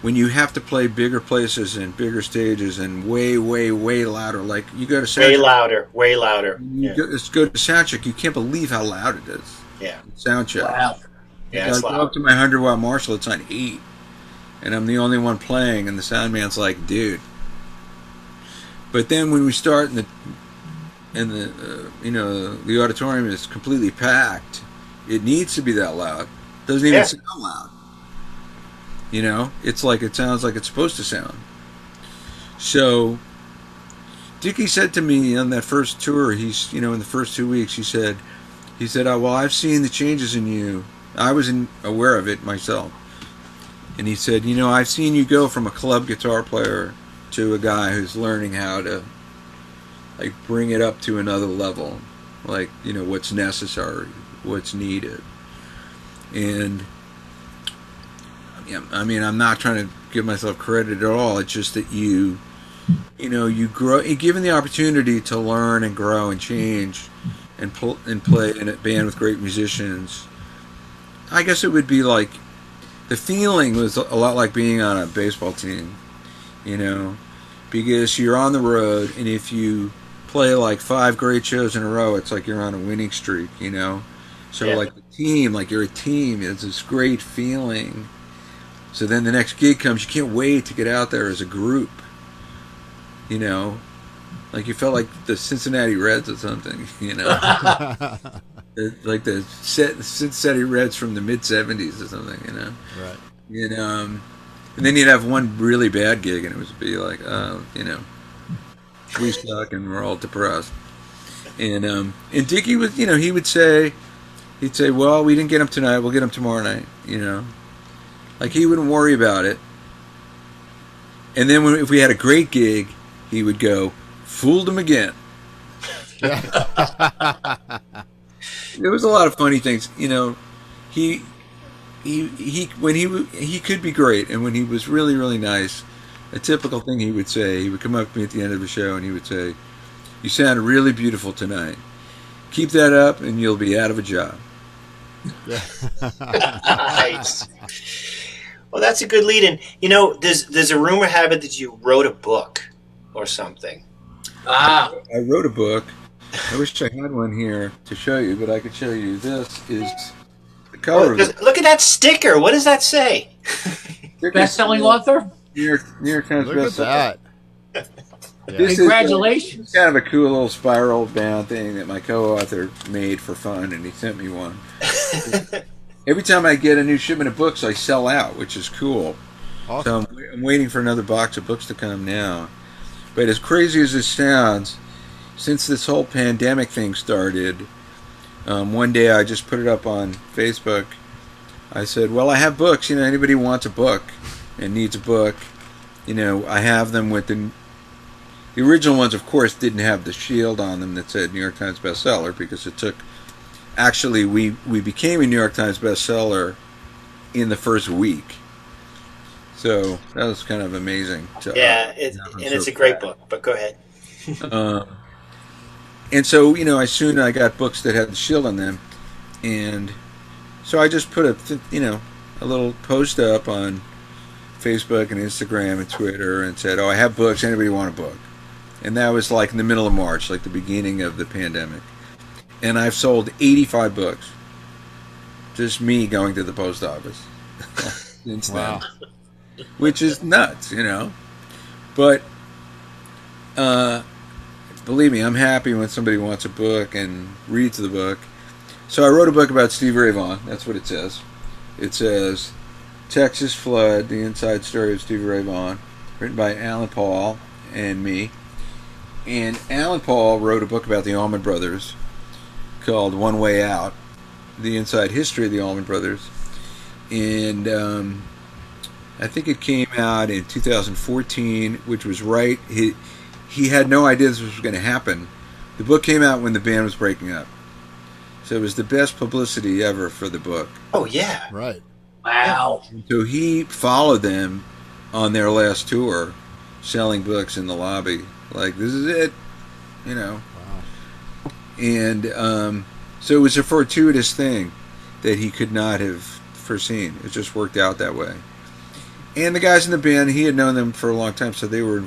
when you have to play bigger places and bigger stages and way, way, way louder, like you go to soundcheck. Way louder. Let's go to soundcheck. You can't believe how loud it is. Yeah. Soundcheck. Wow. Yeah, I it's go loud. up to my 100-watt Marshall, it's on 8. And I'm the only one playing, and the sound man's like, dude. But then when we start the auditorium is completely packed, it needs to be that loud. It doesn't even sound loud. It's like it sounds like it's supposed to sound. So Dickie said to me on that first tour, he's in the first 2 weeks, he said, oh, well, I've seen the changes in you. I wasn't aware of it myself. And he said, I've seen you go from a club guitar player to a guy who's learning how to, like, bring it up to another level. Like, what's necessary, what's needed. And, I mean, I'm not trying to give myself credit at all. It's just that you grow, given the opportunity to learn and grow and change and play in a band with great musicians. I guess it would be like, the feeling was a lot like being on a baseball team, because you're on the road, and if you play like 5 great shows in a row, it's like you're on a winning streak, So like the team, like you're a team, it's this great feeling. So then the next gig comes, you can't wait to get out there as a group, like you felt like the Cincinnati Reds or something, like the Cincinnati Reds from the mid-'70s or something, Right. And then you'd have one really bad gig, and it would be like, we suck and we're all depressed. And Dickie was, he would say, well, we didn't get him tonight, we'll get him tomorrow night, Like, he wouldn't worry about it. And then if we had a great gig, he would go, fooled him again. There was a lot of funny things, He could be great, and when he was really, really nice, a typical thing he would say, he would come up to me at the end of the show and he would say, "You sounded really beautiful tonight. Keep that up, and you'll be out of a job." Nice. Well, that's a good lead-in. There's a rumor have it that you wrote a book or something. I wrote a book. I wish I had one here to show you, but I could show you. This is the cover of it. Look at that sticker. What does that say? Best-selling author? New York Times Look at bestseller. that. This Congratulations. is kind of a cool little spiral bound thing that my co-author made for fun, and he sent me one. Every time I get a new shipment of books, I sell out, which is cool. Awesome. So I'm waiting for another box of books to come now. But as crazy as this sounds, since this whole pandemic thing started, one day I just put it up on Facebook. I said, well, I have books. Anybody who wants a book and needs a book, I have them with the original ones, of course, didn't have the shield on them that said New York Times bestseller, because it took, actually, we became a New York Times bestseller in the first week. So that was kind of amazing. It's a great book, but go ahead. And so, I got books that had the shield on them, and so I just put a little post up on Facebook and Instagram and Twitter and said, "Oh, I have books. Anybody want a book?" And that was like in the middle of March, like the beginning of the pandemic. And I've sold 85 books. Just me going to the post office since then, which is nuts, But believe me, I'm happy when somebody wants a book and reads the book. So I wrote a book about Stevie Ray Vaughan. That's what it says. It says Texas Flood, the inside story of Stevie Ray Vaughan, written by Alan Paul and me. And Alan Paul wrote a book about the Allman Brothers called One Way Out, the inside history of the Allman Brothers. And I think it came out in 2014, which was right. He had no idea this was going to happen. The book came out when the band was breaking up. So it was the best publicity ever for the book. Oh, yeah. Right. Wow. So he followed them on their last tour, selling books in the lobby. Like, this is it, Wow. And so it was a fortuitous thing that he could not have foreseen. It just worked out that way. And the guys in the band, he had known them for a long time, so they were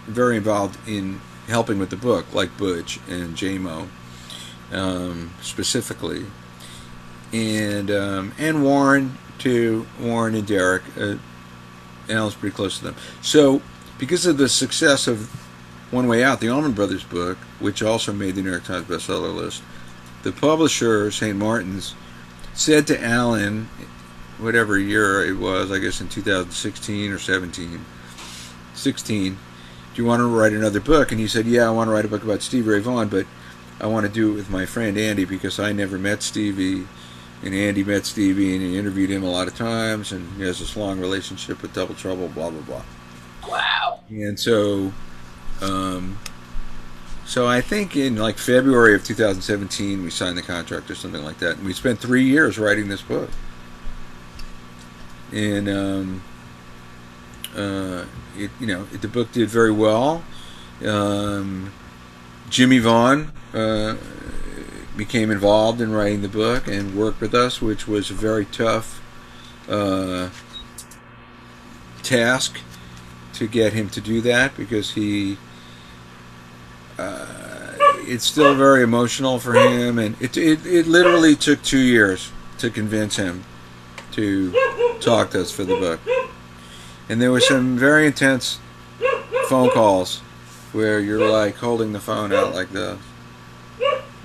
very involved in helping with the book, like Butch and J-Mo, specifically. And Warren, too. Warren and Derek. Alan's pretty close to them. So, because of the success of One Way Out, the Allman Brothers book, which also made the New York Times bestseller list, the publisher, St. Martin's, said to Alan, whatever year it was, I guess in 2016 or 16, "Do you want to write another book?" And he said, "Yeah, I want to write a book about Stevie Ray Vaughan, but I want to do it with my friend Andy, because I never met Stevie, and Andy met Stevie, and he interviewed him a lot of times, and he has this long relationship with Double Trouble, blah, blah, blah." Wow. And so, so I think in like February of 2017, we signed the contract or something like that, and we spent 3 years writing this book. And the book did very well. Jimmy Vaughn became involved in writing the book and worked with us, which was a very tough task to get him to do that, because it's still very emotional for him, and it literally took 2 years to convince him to talk to us for the book. And there were some very intense phone calls where you're like holding the phone out like this,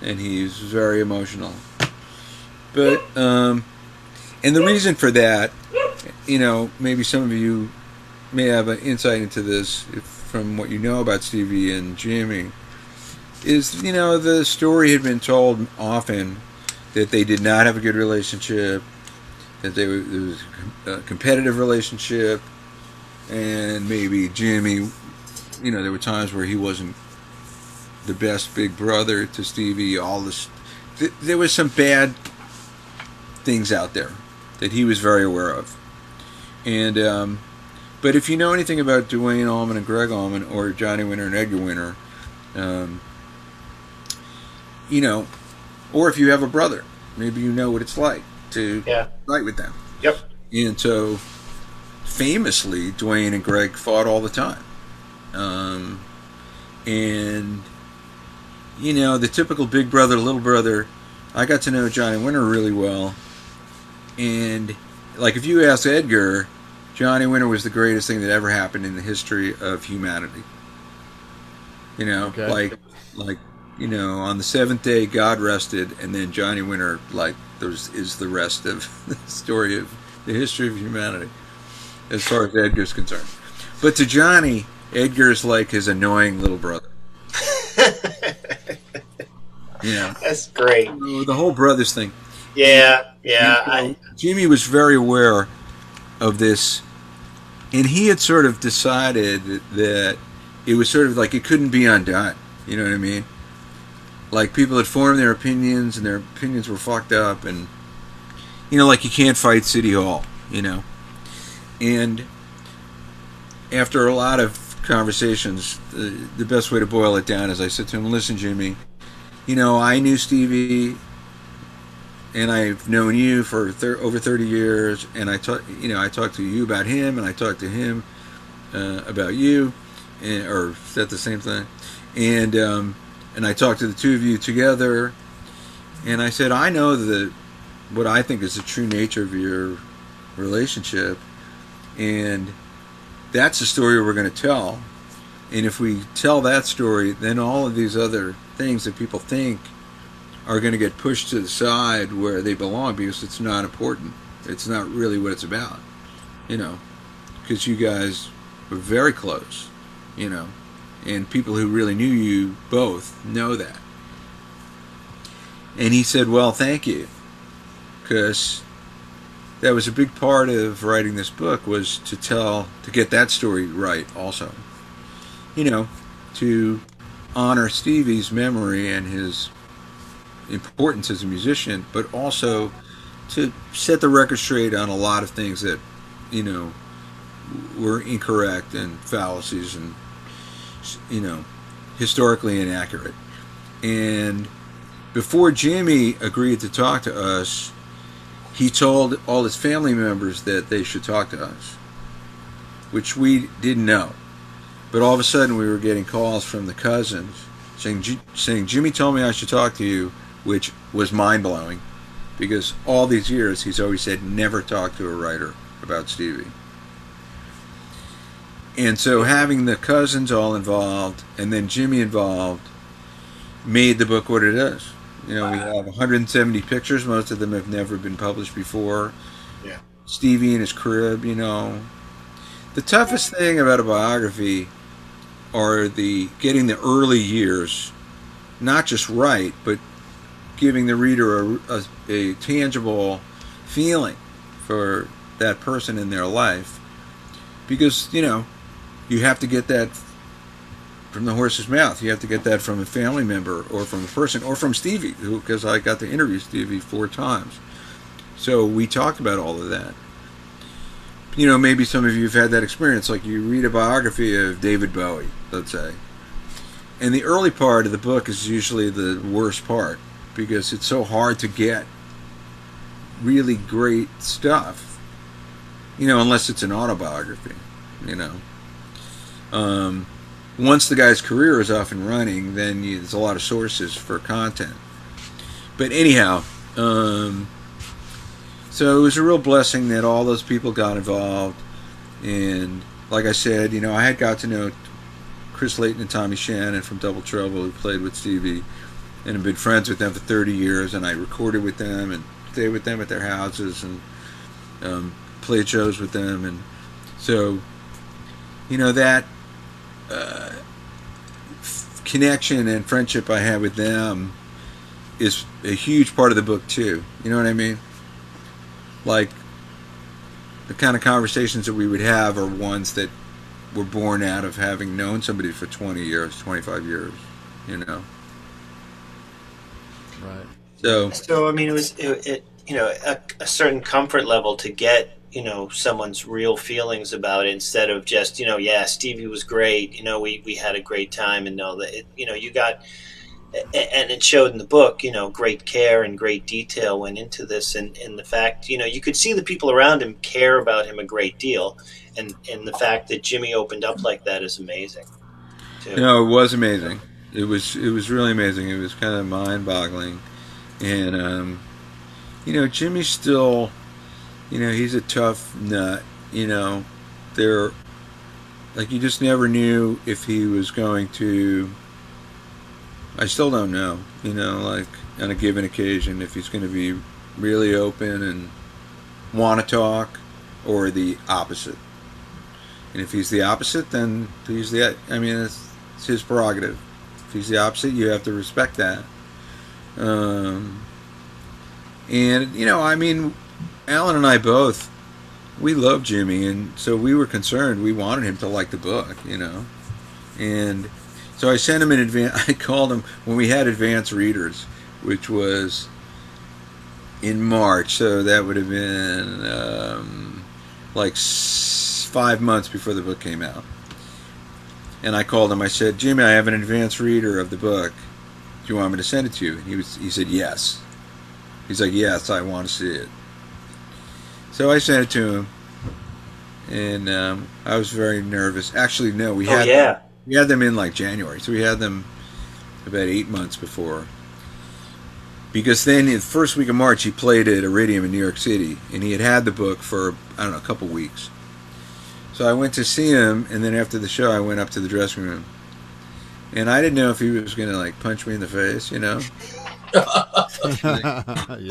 and he's very emotional. But and the reason for that, maybe some of you may have an insight into this from what you know about Stevie and Jimmy is, the story had been told often that they did not have a good relationship, that there was a competitive relationship, and maybe Jimmy, there were times where he wasn't the best big brother to Stevie. There was some bad things out there that he was very aware of. And but if you know anything about Duane Allman and Greg Allman, or Johnny Winter and Edgar Winter, or if you have a brother, maybe you know what it's like to fight with them. Yep. And so, famously, Duane and Greg fought all the time. And, the typical big brother, little brother, I got to know Johnny Winter really well. And, like, if you ask Edgar, Johnny Winter was the greatest thing that ever happened in the history of humanity. Okay. Like, on the seventh day, God rested, and then Johnny Winter, is the rest of the story of the history of humanity, as far as Edgar's concerned. But to Johnny, Edgar's like his annoying little brother. That's great. The whole brothers thing. Yeah. Jimmy was very aware of this, and he had sort of decided that it was sort of like it couldn't be undone. You know what I mean? Like, people had formed their opinions, and their opinions were fucked up, and like, you can't fight City Hall, and after a lot of conversations, the best way to boil it down is I said to him, listen, Jimmy, I knew Stevie, and I've known you for over 30 years, and I talked to you about him, and I talked to him about you, or is that the same thing? And I talked to the two of you together, and I said, I know what I think is the true nature of your relationship, and that's the story we're going to tell. And if we tell that story, then all of these other things that people think are going to get pushed to the side where they belong, because it's not important. It's not really what it's about, because you guys were very close, and people who really knew you both know that. And he said, well, thank you, because that was a big part of writing this book, was to get that story right also. To honor Stevie's memory and his importance as a musician, but also to set the record straight on a lot of things that, were incorrect and fallacies and, historically inaccurate. And before Jimmy agreed to talk to us, he told all his family members that they should talk to us, which we didn't know. But all of a sudden we were getting calls from the cousins saying Jimmy told me I should talk to you, which was mind-blowing, because all these years he's always said never talk to a writer about Stevie. And so having the cousins all involved and then Jimmy involved made the book what it is. We have 170 pictures. Most of them have never been published before. Yeah. Stevie in his crib, The toughest thing about a biography are getting the early years, not just right, but giving the reader a tangible feeling for that person in their life. Because, you have to get that from the horse's mouth. You have to get that from a family member, or from a person, or from Stevie, because I got to interview Stevie 4 times. So we talked about all of that. Maybe some of you have had that experience, like you read a biography of David Bowie, let's say. And the early part of the book is usually the worst part, because it's so hard to get really great stuff, unless it's an autobiography, Once the guy's career is off and running, then there's a lot of sources for content. But anyhow, so it was a real blessing that all those people got involved. And like I said, I had got to know Chris Layton and Tommy Shannon from Double Trouble, who played with Stevie, and have been friends with them for 30 years. And I recorded with them and stayed with them at their houses and played shows with them. And so, connection and friendship I had with them is a huge part of the book too. You know what I mean? Like the kind of conversations that we would have are ones that were born out of having known somebody for 20 years, 25 years, you know. Right. So I mean, it you know, a certain comfort level to get, you know, someone's real feelings about it, instead of just, you know, yeah, Stevie was great, you know, we had a great time, and know that it, you know, you got, and it showed in the book, you know, great care and great detail went into this, and the fact, you know, you could see the people around him care about him a great deal, and the fact that Jimmy opened up like that is amazing too. No, it was amazing. It was really amazing. It was kind of mind-boggling, and you know, Jimmy's still, you know, he's a tough nut. You know, there, like, you just never knew if he was going to. I still don't know. You know, like on a given occasion, if he's going to be really open and want to talk, or the opposite. And if he's the opposite, then he's the. I mean, it's his prerogative. If he's the opposite, you have to respect that. And, you know, I mean, Alan and I both, we love Jimmy, and so we were concerned. We wanted him to like the book, you know. And so I sent him in advance. I called him when we had advance readers, which was in March. So that would have been like 5 months before the book came out. And I called him. I said, Jimmy, I have an advance reader of the book. Do you want me to send it to you? And he said, yes. He's like, yes, I want to see it. So I sent it to him, and I was very nervous. Actually, no, we had them in like January, so we had them about 8 months before. Because then in the first week of March, he played at Iridium in New York City, and he had the book for, I don't know, a couple weeks. So I went to see him, and then after the show, I went up to the dressing room. And I didn't know if he was going to, like, punch me in the face, you know? What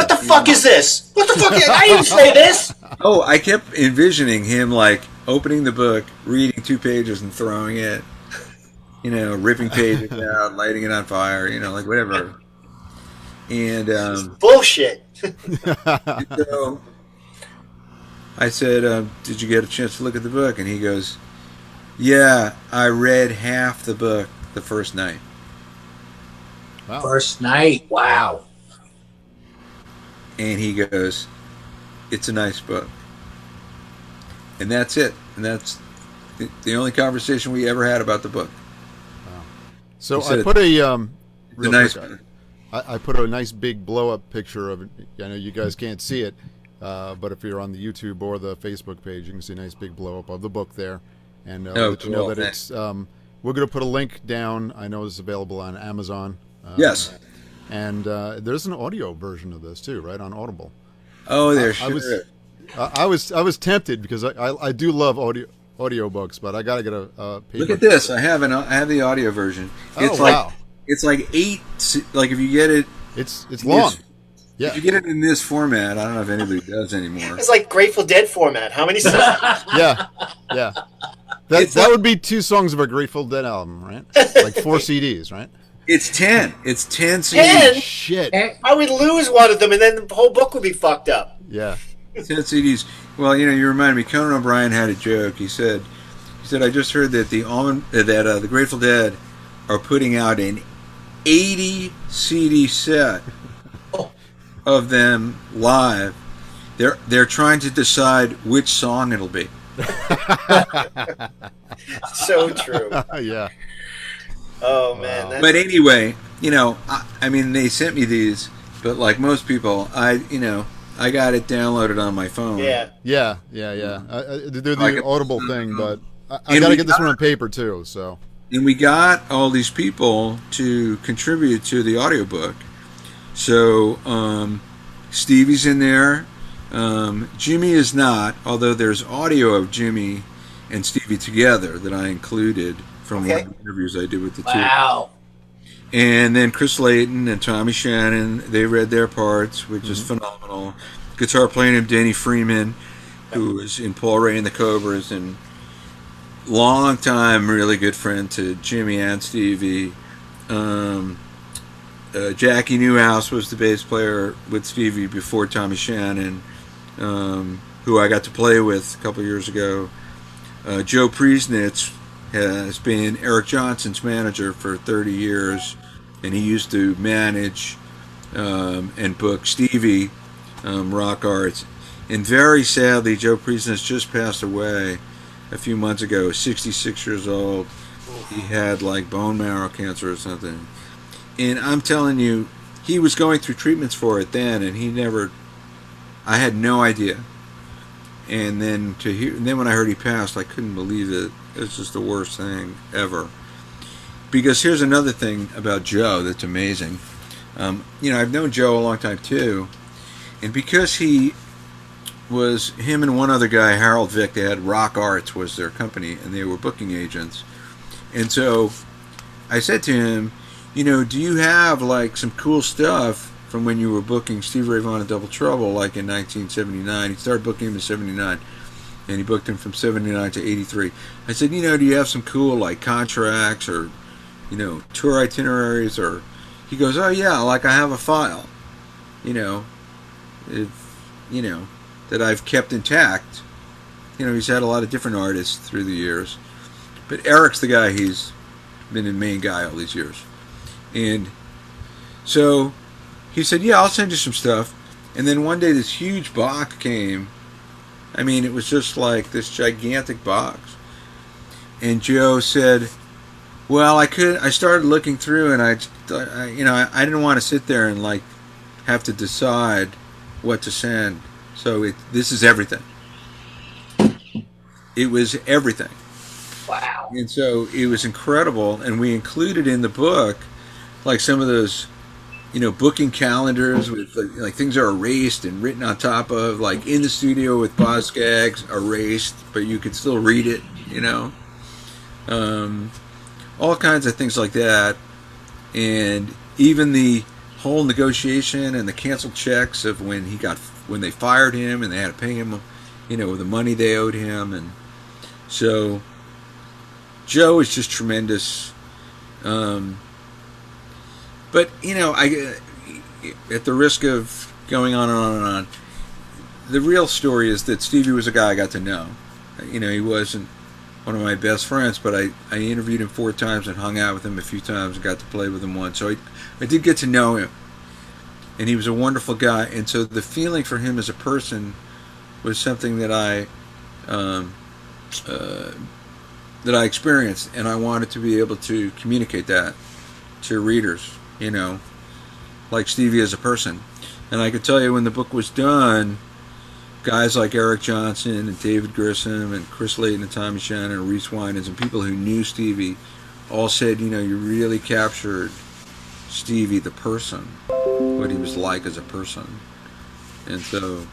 the fuck is this? What the fuck? I didn't say this! Oh, I kept envisioning him, like, opening the book, reading 2 pages and throwing it, you know, ripping pages out, lighting it on fire, you know, like, whatever. And, bullshit! So I said, did you get a chance to look at the book? And he goes, yeah, I read half the book the first night. Wow. First night. Wow. And he goes, it's a nice book. And that's it. And that's the only conversation we ever had about the book. Wow. So I put I put a nice big blow-up picture of it. I know you guys can't see it, but if you're on the YouTube or the Facebook page, you can see a nice big blow-up of the book there. And let you know that it's... we're going to put a link down. I know it's available on Amazon. Yes. And there's an audio version of this too, right, on Audible. Oh, there sure is. I was tempted because I do love audio books, but I got to get a paper. Look at this. I have the audio version. It's wow. It's like 8, like if you get it, it's long. Yeah. If you get it in this format, I don't know if anybody does anymore. It's like Grateful Dead format. How many songs? Yeah. That would be 2 songs of a Grateful Dead album, right? Like 4 CDs, right? It's 10. It's 10 CDs. 10? Shit. I would lose one of them, and then the whole book would be fucked up. Yeah. 10 CDs. Well, you know, you remind me. Conan O'Brien had a joke. He said, I just heard that the Grateful Dead are putting out an 80 CD set of them live. They're trying to decide which song it'll be. So true. Yeah. Oh man. But anyway, you know, I mean, they sent me these, but like most people, I got it downloaded on my phone. Yeah. They're the Audible thing, but I got to get this one on paper too. So. And we got all these people to contribute to the audiobook. So Stevie's in there. Jimmy is not, although there's audio of Jimmy and Stevie together that I included from one of the interviews I did with the two. Wow. And then Chris Layton and Tommy Shannon, they read their parts, which is phenomenal. Guitar player named Danny Freeman, who was in Paul Ray and the Cobras, and long time really good friend to Jimmy and Stevie. Jackie Newhouse was the bass player with Stevie before Tommy Shannon, who I got to play with a couple years ago. Joe Priesnitz has been Eric Johnson's manager for 30 years, and he used to manage and book Stevie Rock Arts. And very sadly, Joe Priesnitz just passed away a few months ago, 66 years old. He had like bone marrow cancer or something. And I'm telling you, he was going through treatments for it then, and I had no idea. And then when I heard he passed, I couldn't believe it. It was just the worst thing ever. Because here's another thing about Joe that's amazing. I've known Joe a long time too, and because him and one other guy, Harold Vick, they had Rock Arts was their company, and they were booking agents. And so I said to him, do you have like some cool stuff from when you were booking Stevie Ray Vaughan and Double Trouble, like in 1979? He started booking him in 79, and he booked him from 79 to 83. I said, do you have some cool like contracts or, tour itineraries? Or he goes, oh yeah, like I have a file, that I've kept intact. He's had a lot of different artists through the years, but Eric's the guy. He's been the main guy all these years. And so he said, yeah, I'll send you some stuff. And then one day this huge box came. I mean, it was just like this gigantic box. And Joe said, well, I started looking through, and I didn't want to sit there and like have to decide what to send. So this is everything. It was everything. Wow. And so it was incredible. And we included in the book like some of those, booking calendars with like things are erased and written on top of, like in the studio with Boz Scaggs, erased, but you could still read it, all kinds of things like that. And even the whole negotiation and the canceled checks of when they fired him and they had to pay him, the money they owed him. And so Joe is just tremendous. But, at the risk of going on and on and on, the real story is that Stevie was a guy I got to know. He wasn't one of my best friends, but I interviewed him 4 times and hung out with him a few times and got to play with him once. So I did get to know him. And he was a wonderful guy. And so the feeling for him as a person was something that I experienced, and I wanted to be able to communicate that to readers. Like Stevie as a person. And I could tell you when the book was done, guys like Eric Johnson and David Grissom and Chris Layton and Tommy Shannon and Reese Winans and people who knew Stevie all said, you really captured Stevie the person, what he was like as a person. And so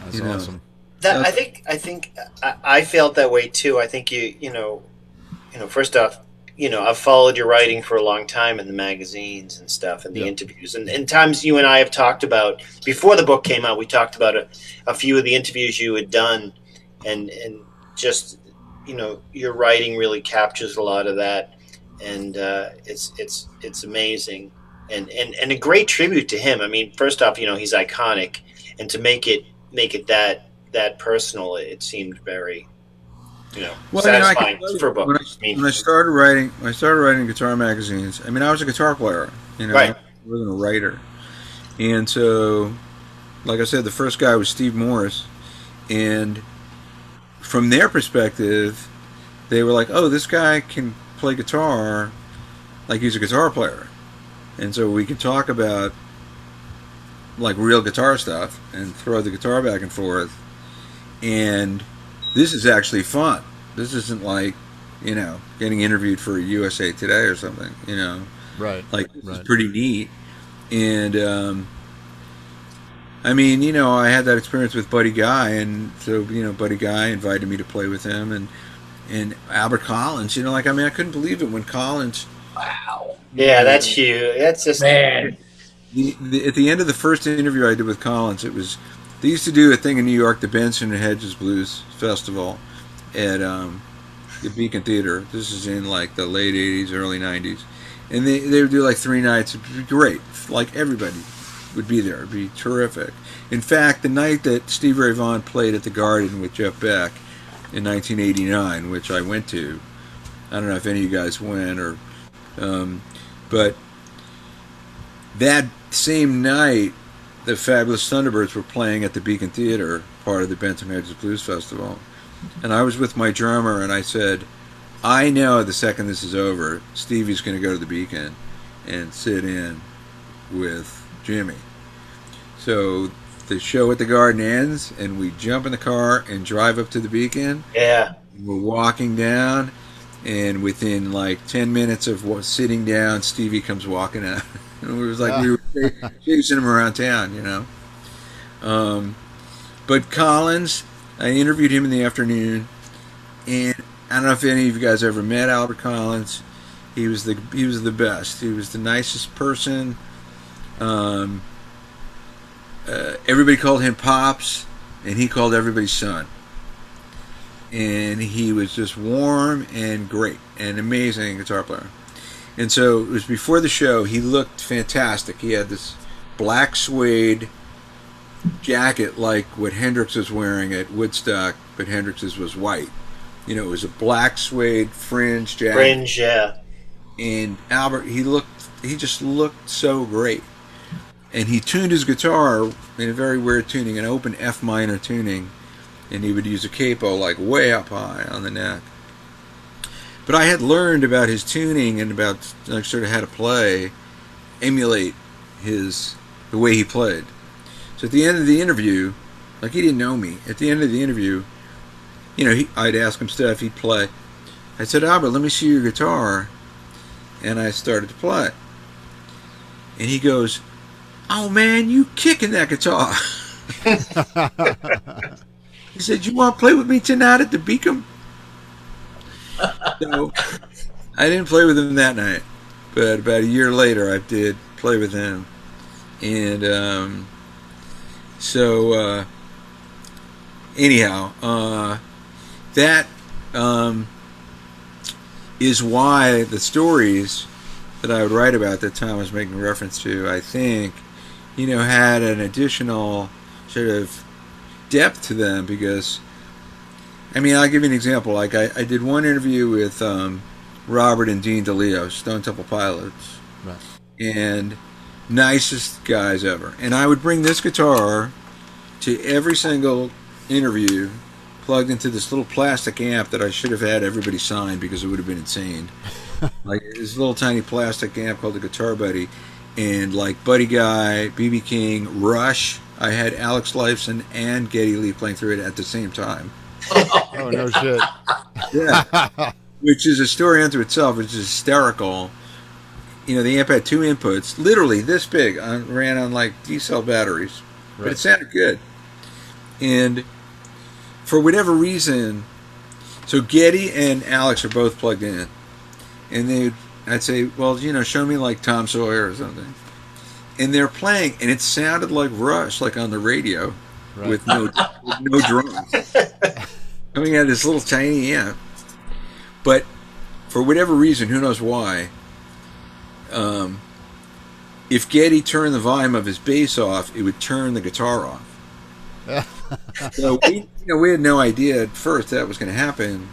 that's awesome. I think I felt that way too. I think first off, I've followed your writing for a long time in the magazines and stuff and the interviews. And times you and I have talked about, before the book came out, we talked about a few of the interviews you had done. And just, your writing really captures a lot of that. And it's amazing. And a great tribute to him. I mean, first off, he's iconic. And to make it that personal, it seemed very... satisfying for a book. When I started writing guitar magazines. I mean, I was a guitar player, right. I wasn't a writer. And so, like I said, the first guy was Steve Morris, and from their perspective, they were like, "Oh, this guy can play guitar, like he's a guitar player," and so we could talk about like real guitar stuff and throw the guitar back and forth, and this is actually fun. This isn't like, getting interviewed for USA Today or something, Right. Like, this is pretty neat. And, I mean, I had that experience with Buddy Guy, and so, Buddy Guy invited me to play with him, and Albert Collins, I couldn't believe it when Collins... Wow. Yeah, that's huge. That's just... Man. At the end of the first interview I did with Collins, it was... They used to do a thing in New York, the Benson and Hedges Blues Festival, at the Beacon Theater. This is in like the late '80s, early '90s, and they would do like 3 nights. It'd be great. Like everybody would be there. It'd be terrific. In fact, the night that Stevie Ray Vaughan played at the Garden with Jeff Beck in 1989, which I went to. I don't know if any of you guys went but that same night, the Fabulous Thunderbirds were playing at the Beacon Theater, part of the Benton Hedges Blues Festival. And I was with my drummer, and I said, I know the second this is over, Stevie's going to go to the Beacon and sit in with Jimmy. So the show at the Garden ends, and we jump in the car and drive up to the Beacon. Yeah. We're walking down, and within like 10 minutes of sitting down, Stevie comes walking out. And it was like we were chasing him around town, you know. But Collins, I interviewed him in the afternoon, and I don't know if any of you guys ever met Albert Collins. He was the best. He was the nicest person. Everybody called him Pops, and he called everybody son. And he was just warm and great and amazing guitar player. And so it was before the show. He looked fantastic. He had this black suede jacket like what Hendrix was wearing at Woodstock, but Hendrix's was white. You know, it was a black suede fringe jacket. Fringe, yeah. And Albert, he just looked so great. And he tuned his guitar in a very weird tuning, an open F minor tuning. And he would use a capo like way up high on the neck. But I had learned about his tuning and about like, sort of how to emulate the way he played. So at the end of the interview, like he didn't know me. At the end of the interview, you know, I'd ask him stuff, he'd play. I said, Albert, let me see your guitar. And I started to play. And he goes, oh man, you kicking that guitar. He said, you want to play with me tonight at the Beacon? So I didn't play with him that night, but about a year later I did play with him. And anyhow, that is why the stories that I would write about that Tom was making reference to, I think, you know, had an additional sort of depth to them because, I mean, I'll give you an example. Like I did one interview with Robert and Dean DeLeo, Stone Temple Pilots, right. And nicest guys ever. And I would bring this guitar to every single interview plugged into this little plastic amp that I should have had everybody sign because it would have been insane. Like this little tiny plastic amp called the Guitar Buddy. And like Buddy Guy, B.B. King, Rush, I had Alex Lifeson and Geddy Lee playing through it at the same time. Oh, no shit. Yeah. Which is a story unto itself, which is hysterical. You know, the amp had 2 inputs, literally this big, ran on like D-cell batteries. Right. But it sounded good. And for whatever reason, so Geddy and Alex are both plugged in. And I'd say, well, you know, show me like Tom Sawyer or something. And they're playing, and it sounded like Rush, like on the radio, right. with no drums. Coming out of this little tiny amp. But for whatever reason, who knows why, if Geddy turned the volume of his bass off, it would turn the guitar off. So we had no idea at first that was going to happen.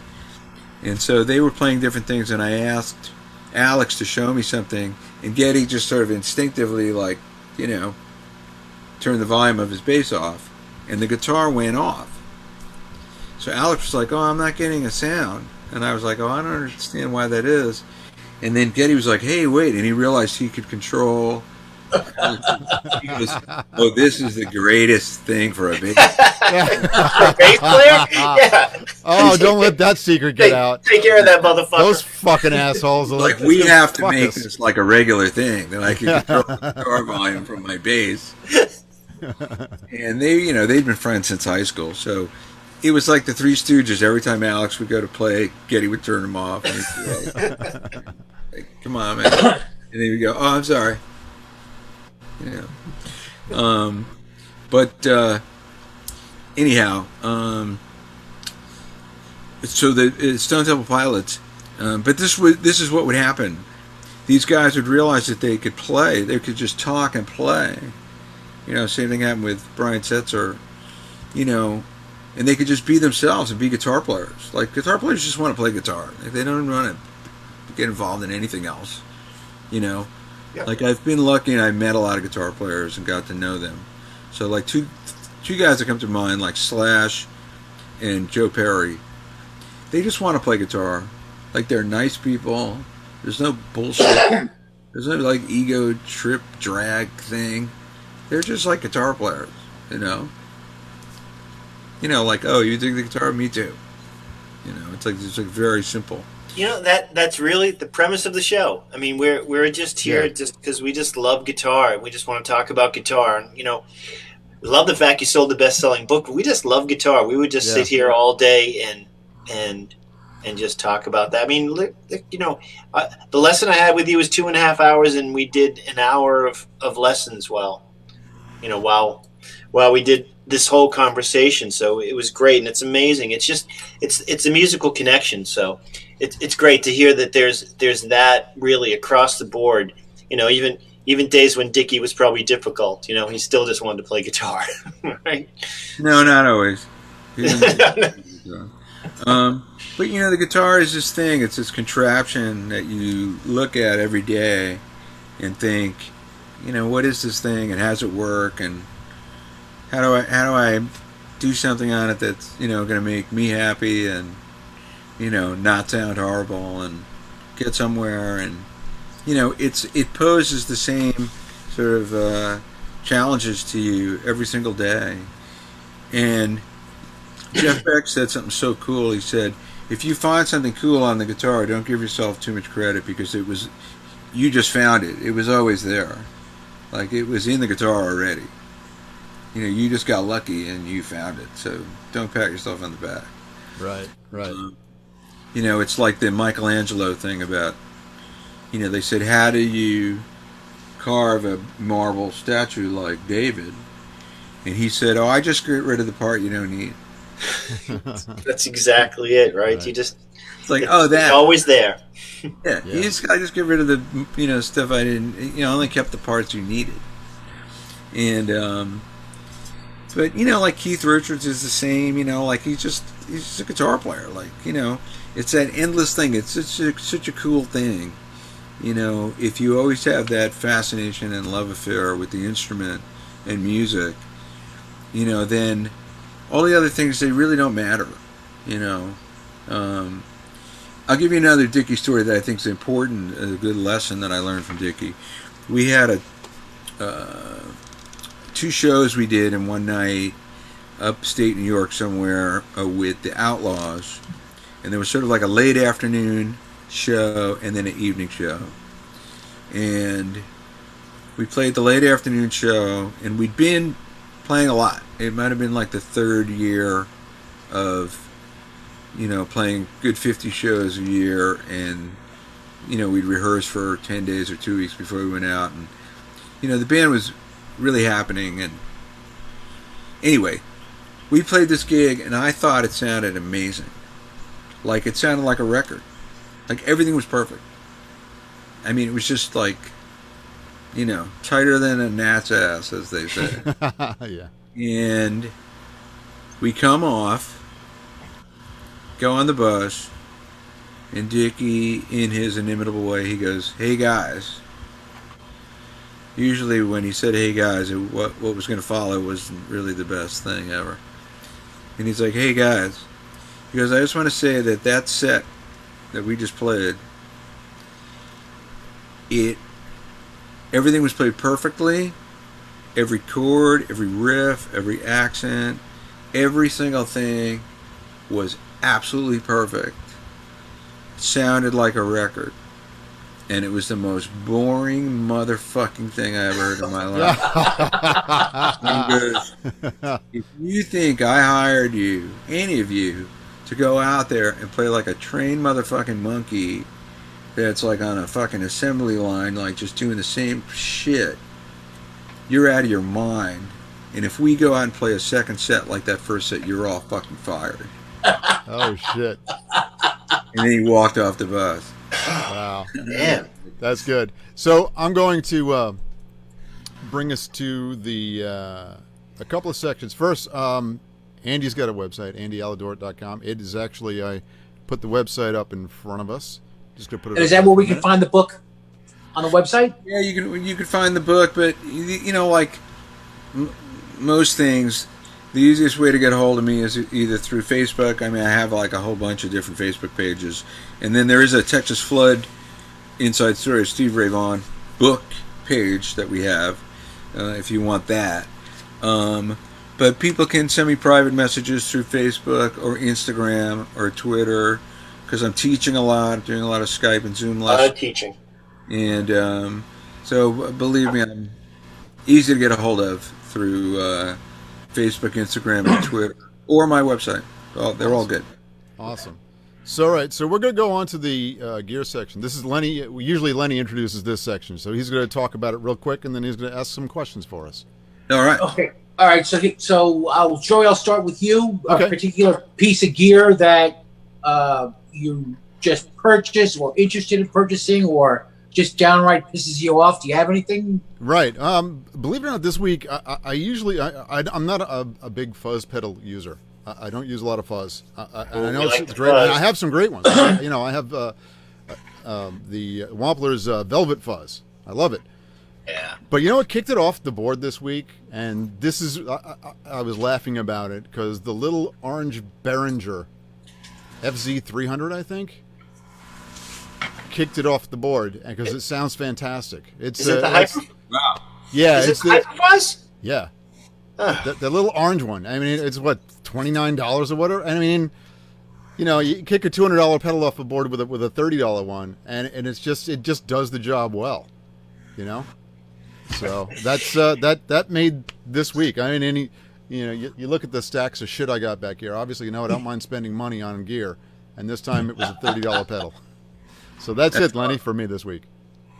And so they were playing different things, and I asked Alex to show me something, and Geddy just sort of instinctively, like, you know, turned the volume of his bass off, and the guitar went off. So Alex was like, oh, I'm not getting a sound. And I was like, oh, I don't understand why that is. And then Geddy was like, hey, wait, and he realized he could control. He goes, oh, this is the greatest thing for a bass. For a bass player? Yeah. Oh, don't let that secret get out. Take care of that motherfucker. Those fucking assholes. Like, we have to make this like a regular thing that I can control the guitar volume from my bass. And they, you know, they'd been friends since high school, so it was like the Three Stooges. Every time Alex would go to play, Geddy would turn him off. And he'd be like, come on, man. And he would go, oh, I'm sorry. You know. But anyhow, so the Stone Temple Pilots, but this is what would happen. These guys would realize that they could play. They could just talk and play. Same thing happened with Brian Setzer. And they could just be themselves and be guitar players. Like, guitar players just want to play guitar. They don't want to get involved in anything else. Yep. Like, I've been lucky and I met a lot of guitar players and got to know them. So, like, two guys that come to mind, like Slash and Joe Perry, they just want to play guitar. Like, they're nice people. There's no bullshit. There's no, like, ego trip drag thing. They're just like guitar players, like, oh, you dig the guitar? Me too. It's like very simple. That's really the premise of the show. I mean, we're just here just because we just love guitar and we just want to talk about guitar. And we love the fact you sold the best-selling book. But we just love guitar. We would just sit here all day and just talk about that. I mean, the lesson I had with you was 2.5 hours, and we did an hour of lessons while we did this whole conversation. So it was great, and it's amazing. It's a musical connection. So it's great to hear that there's that really across the board. Even days when Dickie was probably difficult, he still just wanted to play guitar, right? No, not always. But the guitar is this thing. It's this contraption that you look at every day and think, what is this thing and how does it work and how do I do something on it that's going to make me happy and not sound horrible and get somewhere, and it poses the same sort of challenges to you every single day. And Jeff Beck said something so cool. He said, if you find something cool on the guitar, don't give yourself too much credit, because you just found it. It was always there. Like, it was in the guitar already. You just got lucky and you found it. So don't pat yourself on the back. Right. It's like the Michelangelo thing about, they said, how do you carve a marble statue like David? And he said, I just get rid of the part you don't need. That's exactly it, right? You just, it's like, it's always there. Yeah. I just get rid of the stuff I didn't, only kept the parts you needed. And but like Keith Richards is the same. Like he's just a guitar player. Like it's that endless thing. It's such a cool thing. If you always have that fascination and love affair with the instrument and music, then all the other things, they really don't matter. I'll give you another Dickie story that I think is important, a good lesson that I learned from Dickie. We had 2 shows we did in one night upstate New York somewhere with the Outlaws, and there was sort of like a late afternoon show and then an evening show. And we played the late afternoon show, and we'd been playing a lot. It might have been like the 3rd year of playing good 50 shows a year, and we'd rehearse for 10 days or 2 weeks before we went out, and the band was really happening. And anyway, we played this gig, and I thought it sounded amazing. Like, it sounded like a record. Like, everything was perfect. I mean, it was just like, tighter than a gnat's ass, as they say. Yeah. And we come off, go on the bus, and Dickie, in his inimitable way, he goes, "Hey guys." Usually when he said "hey guys," what was going to follow wasn't really the best thing ever. And he's like, "Hey guys," he goes, "I just want to say that set that we just played, everything was played perfectly. Every chord, every riff, every accent, every single thing was absolutely perfect. It sounded like a record. And it was the most boring motherfucking thing I ever heard in my life." And he goes, "If you think I hired you, any of you, to go out there and play like a trained motherfucking monkey that's like on a fucking assembly line, like just doing the same shit, you're out of your mind. And if we go out and play a second set like that first set, you're all fucking fired." Oh shit! And then he walked off the bus. Wow, Man. that's good. So I'm going to bring us to the a couple of sections. First, Andy's got a website, andyaledort.com. It is actually, I put the website up in front of us. Just gonna put it. And is that where we can find the book on the website? Yeah, you can find the book, but you know, like most things, the easiest way to get a hold of me is either through Facebook. I mean, I have like a whole bunch of different Facebook pages, and then there is a Texas Flood Inside Story of Steve Ray Vaughan book page that we have, if you want that. But people can send me private messages through Facebook or Instagram or Twitter, because I'm teaching a lot, doing a lot of Skype and Zoom lessons. Teaching. And so believe me, I'm easy to get a hold of through Facebook, Instagram, and Twitter, or my website. They're all good. Awesome. So, all right. So we're going to go on to the gear section. This is Lenny. Usually Lenny introduces this section. So he's going to talk about it real quick, and then he's going to ask some questions for us. All right. Okay. All right. So Joey, I'll start with you. Okay. A particular piece of gear that you just purchased or interested in purchasing, or just downright pisses you off. Do you have anything? Right. Believe it or not, this week I usually I'm not a big fuzz pedal user. I don't use a lot of fuzz. I know it's great. And I have some great ones. You know, I have the Wampler's Velvet Fuzz. I love it. Yeah. But you know what kicked it off the board this week? And this is I was laughing about it because the little orange Behringer FZ300, I think, kicked it off the board because it sounds fantastic. It's Is it the Hyper? Wow. Yeah, Is it's it the Hyper Fuzz? yeah. The little orange one. I mean, it's what, $29 or whatever. I mean, you know, you kick a $200 pedal off the board with a $30 one, and it just does the job well, you know. So that's that made this week. I mean, you look at the stacks of shit I got back here. Obviously, you know I don't mind spending money on gear, and this time it was a $30 pedal. So that's it, Lenny, for me this week.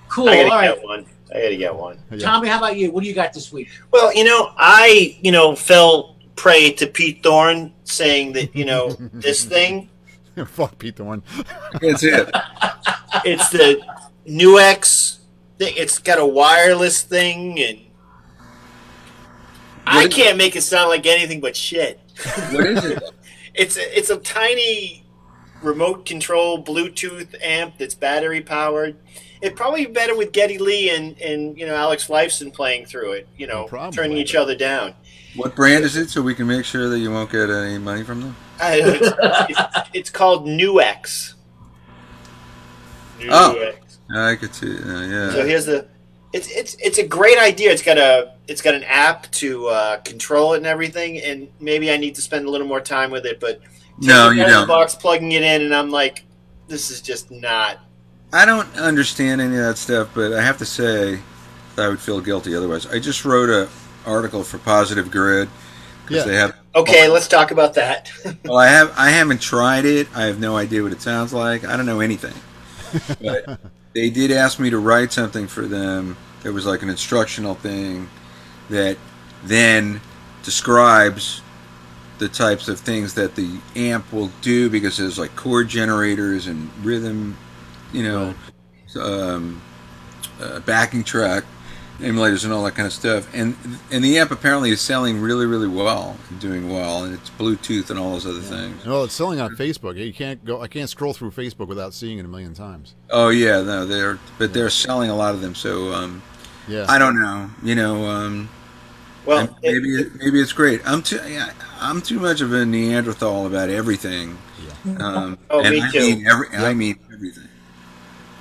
Cool. I All right. gotta get one. Yeah. Tommy, how about you? What do you got this week? Well, I fell prey to Pete Thorne saying that, this thing, Fuck Pete Thorne. That's it. it's the NUX thing. It's got a wireless thing, and I can't make it sound like anything but shit. What is it? It's a tiny remote control Bluetooth amp that's battery powered. It'd probably be better with Geddy Lee and Alex Lifeson playing through it, Probably. turning each other down. What brand is it, so we can make sure that you won't get any money from them? It's called NUX. Oh. I could see. Yeah. So here's it's a great idea. It's got an app to control it and everything, and maybe I need to spend a little more time with it. But No, you don't. Box plugging it in, and I'm like, this is just not. I don't understand any of that stuff, but I have to say that I would feel guilty otherwise. I just wrote an article for Positive Grid because they have. Okay, let's talk about that. Well, I haven't tried it. I have no idea what it sounds like. I don't know anything. But they did ask me to write something for them. It was like an instructional thing that then describes the types of things that the amp will do, because there's like chord generators and rhythm, backing track emulators and all that kind of stuff. And the amp apparently is selling really, really well and doing well, and it's Bluetooth and all those other things. Well, it's selling on Facebook. I can't scroll through Facebook without seeing it a million times. Oh yeah, no, they're selling a lot of them. So Yeah. I don't know, Well, maybe it's great. I'm too much of a Neanderthal about everything. Yeah. And me too. I mean everything.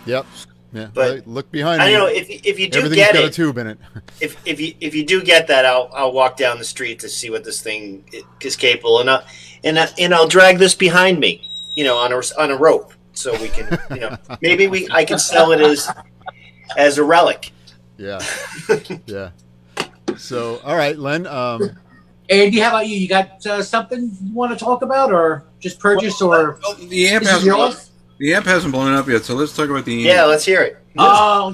Yep. Yeah. But look behind I me. don't know if you do Everything's get got a it. tube in it. If you do get that, I'll walk down the street to see what this thing is capable, and I'll drag this behind me, on a rope, so we can, maybe I can sell it as a relic. Yeah. Yeah. So, all right, Len. Andy, how about you? You got something you want to talk about, or just purchase, or The amp this is yours? The amp hasn't blown up yet, so let's talk about the amp. Yeah, let's hear it. I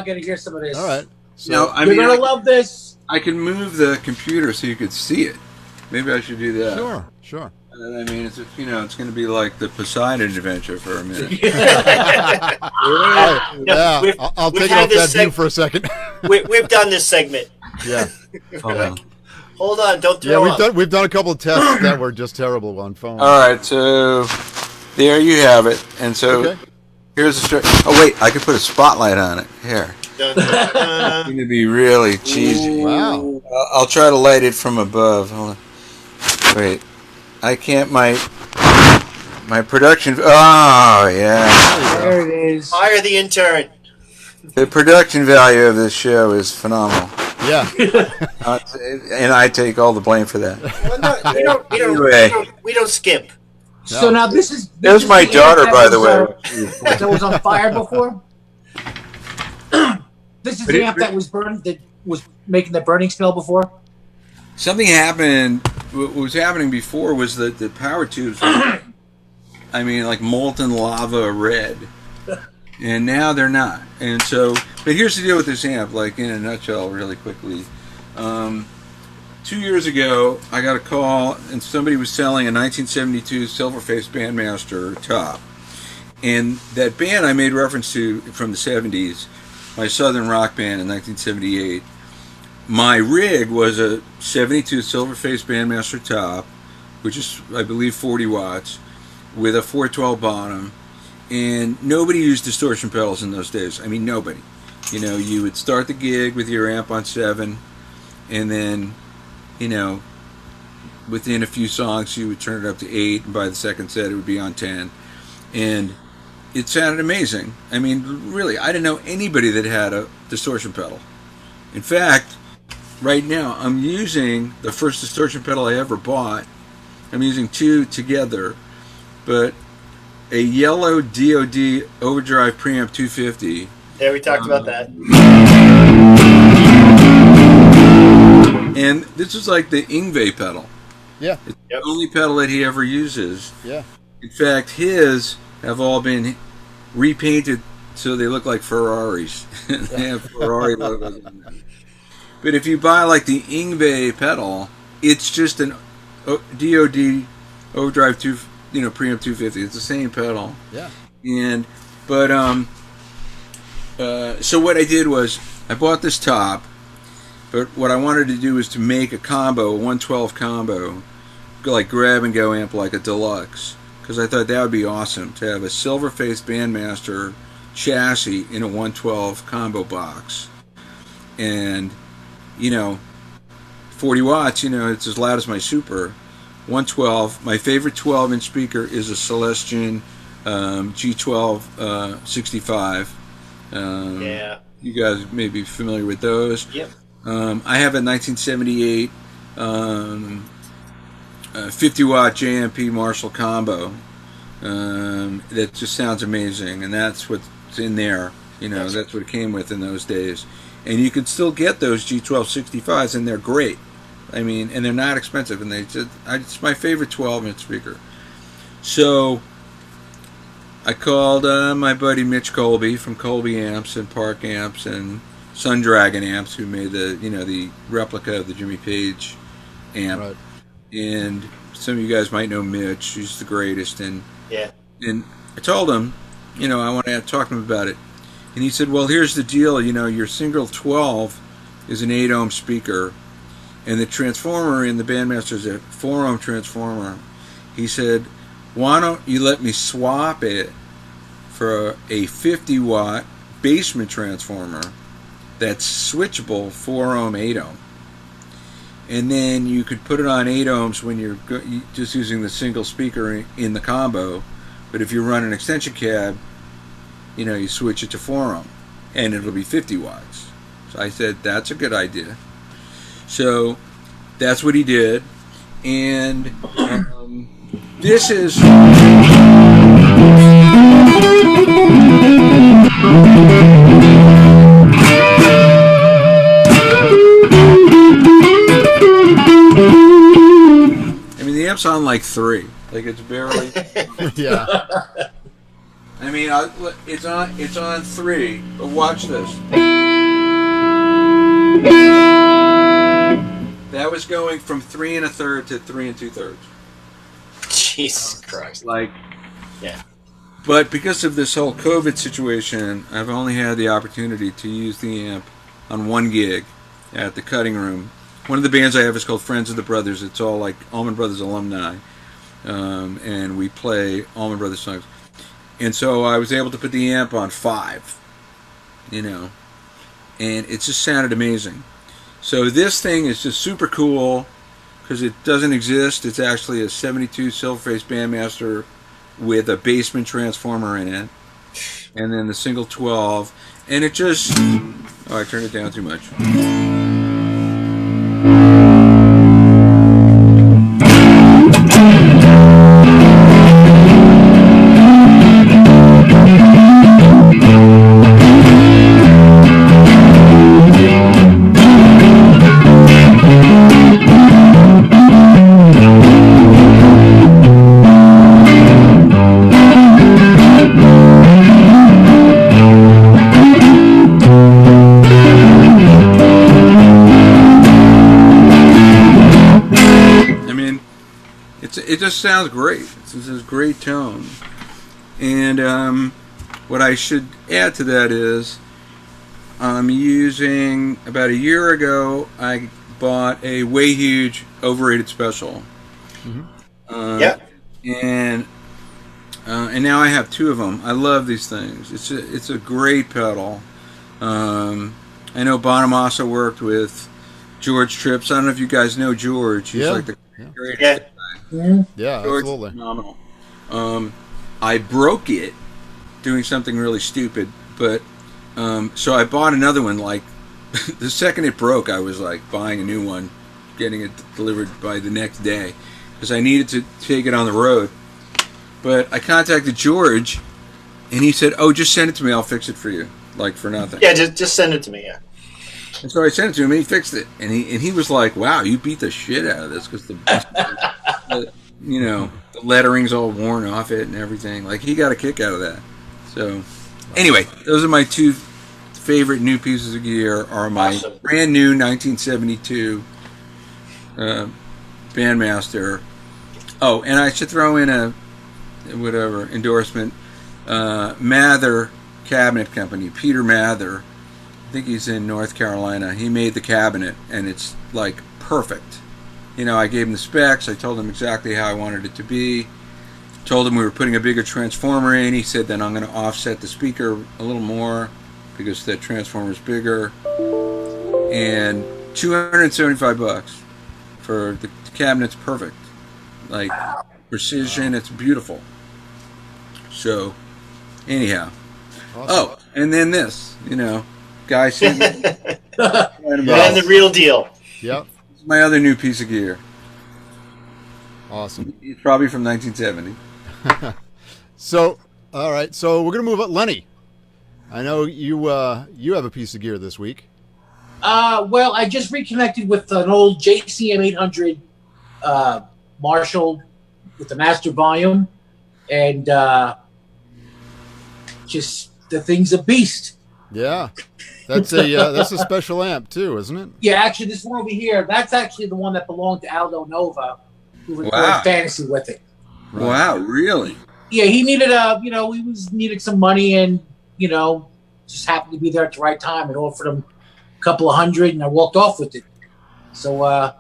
gotta hear some of this. All right. So, No, You're gonna love this. I can move the computer so you could see it. Maybe I should do that. sure. I mean, it's it's going to be like the Poseidon Adventure for a minute. Yeah, we've- I'll we've take it had off this that view for a second. We've done this segment. Yeah, Hold on, don't yeah, throw up. we've done a couple of tests that were just terrible on phone. All right, so there you have it. And so Okay. here's the story. Oh wait, I could put a spotlight on it. Here, Dun, dun, it's dun. going to be really cheesy. Wow. I'll try to light it from above. Hold on. Wait, I can't. My production. Oh yeah, There it is. Fire the intern. the production value of this show is phenomenal. Yeah. And I take all the blame for that. Well, no, Anyway. we don't skimp. So now this is. There's is my the daughter, amp by that the was, way. that was on fire before. This is the amp that was burned. That was making the burning smell before. Something happened. What was happening before was that the power tubes were, I mean, like molten lava red. And now they're not. And so, but here's the deal with this amp, like in a nutshell, really quickly. 2 years ago, I got a call, and somebody was selling a 1972 Silverface Bandmaster top. And that band I made reference to from the 70s, my Southern rock band in 1978, my rig was a 72 Silverface Bandmaster top, which is, I believe, 40 watts, with a 412 bottom. And nobody used distortion pedals in those days. I mean, nobody. You would start the gig with your amp on 7, and then, within a few songs, you would turn it up to 8, and by the second set, it would be on 10. And it sounded amazing. I mean, really, I didn't know anybody that had a distortion pedal. In fact, right now, I'm using the first distortion pedal I ever bought. I'm using 2 together, but a yellow DoD overdrive preamp 250. Yeah, we talked about that. And this is like the Yngwie pedal. Yeah. It's Yep. the only pedal that he ever uses. Yeah. In fact, his have all been repainted so they look like Ferraris. They have Ferrari logos on them. But if you buy like the Yngwie pedal, it's just an DoD overdrive preamp 250. It's the same pedal. Yeah. So what I did was I bought this top, but what I wanted to do was to make a combo, a 112 combo, like grab and go amp like a deluxe, because I thought that would be awesome to have a Silverface Bandmaster chassis in a 112 combo box, and 40 watts. It's as loud as my Super. 112. My favorite 12-inch speaker is a Celestion G12 65. Yeah. You guys may be familiar with those. Yep. I have a 1978 50-watt JMP Marshall combo that just sounds amazing, and that's what's in there. That's what it came with in those days. And you can still get those G12 65s, and they're great. I mean, and they're not expensive, and it's my favorite 12-inch speaker. So I called my buddy Mitch Colby from Colby Amps and Park Amps and Sun Dragon Amps, who made the replica of the Jimmy Page amp. Right. And some of you guys might know Mitch. He's the greatest. And Yeah. and I told him, I want to talk to him about it. And he said, well, here's the deal. Your single 12 is an 8-ohm speaker, and the transformer in the Bandmaster is a 4-ohm transformer. He said, why don't you let me swap it for a 50-watt basement transformer that's switchable 4-ohm, 8-ohm. And then you could put it on 8 ohms when you're just using the single speaker in the combo. But if you run an extension cab, you switch it to 4-ohm, and it'll be 50 watts. So I said, that's a good idea. So that's what he did. And this is... I mean, the amp's on like 3. Like, it's barely... Yeah. I mean, it's on 3, but watch this. That was going from 3 1/3 to 3 2/3. Jesus Christ. Like, Yeah. But because of this whole COVID situation, I've only had the opportunity to use the amp on one gig at the Cutting Room. One of the bands I have is called Friends of the Brothers. It's all like Allman Brothers alumni, and we play Allman Brothers songs. And so I was able to put the amp on 5, and it just sounded amazing. So this thing is just super cool because it doesn't exist. It's actually a 72 Silverface Bandmaster with a basement transformer in it, and then the single 12, and it just... Oh, I turned it down too much. It just sounds great. It's this great tone. And what I should add to that is I'm using, about a year ago, I bought a Way Huge Overrated Special. Yeah. And now I have 2 of them. I love these things. It's a great pedal. I know Bonamassa worked with George Trips. I don't know if you guys know George. He's like the greatest guy. Yeah, George absolutely. is phenomenal. I broke it doing something really stupid, but so I bought another one. Like the second it broke, I was like buying a new one, getting it delivered by the next day because I needed to take it on the road. But I contacted George, and he said, "Oh, just send it to me. I'll fix it for you, like for nothing." Yeah, just send it to me. Yeah. And so I sent it to him, and he fixed it. And he was like, "Wow, you beat the shit out of this because the lettering's all worn off it and everything." Like, he got a kick out of that. So, anyway, those are my 2 favorite new pieces of gear. Are my brand new 1972 Bandmaster. Oh, and I should throw in a endorsement. Mather Cabinet Company, Peter Mather. I think he's in North Carolina. He made the cabinet, and it's like perfect. I gave him the specs. I told him exactly how I wanted it to be. Told him we were putting a bigger transformer in. He said then I'm going to offset the speaker a little more because that transformer is bigger. And $275 for the cabinet's perfect. Like, precision, it's beautiful. So, anyhow. Awesome. Oh, and then this, guy sitting And the real deal. Yep. my other new piece of gear. Awesome. It's probably from 1970. So, all right. So we're gonna move up, Lenny. I know you have a piece of gear this week. Well, I just reconnected with an old JCM 800 Marshall with the master volume, and just the thing's a beast. Yeah, that's a special amp too, isn't it? Yeah, actually, this one over here, that's actually the one that belonged to Aldo Nova, who recorded Fantasy with it. Right. Wow, really? Yeah, he needed needed some money, and just happened to be there at the right time and offered him a couple of $100, and I walked off with it. So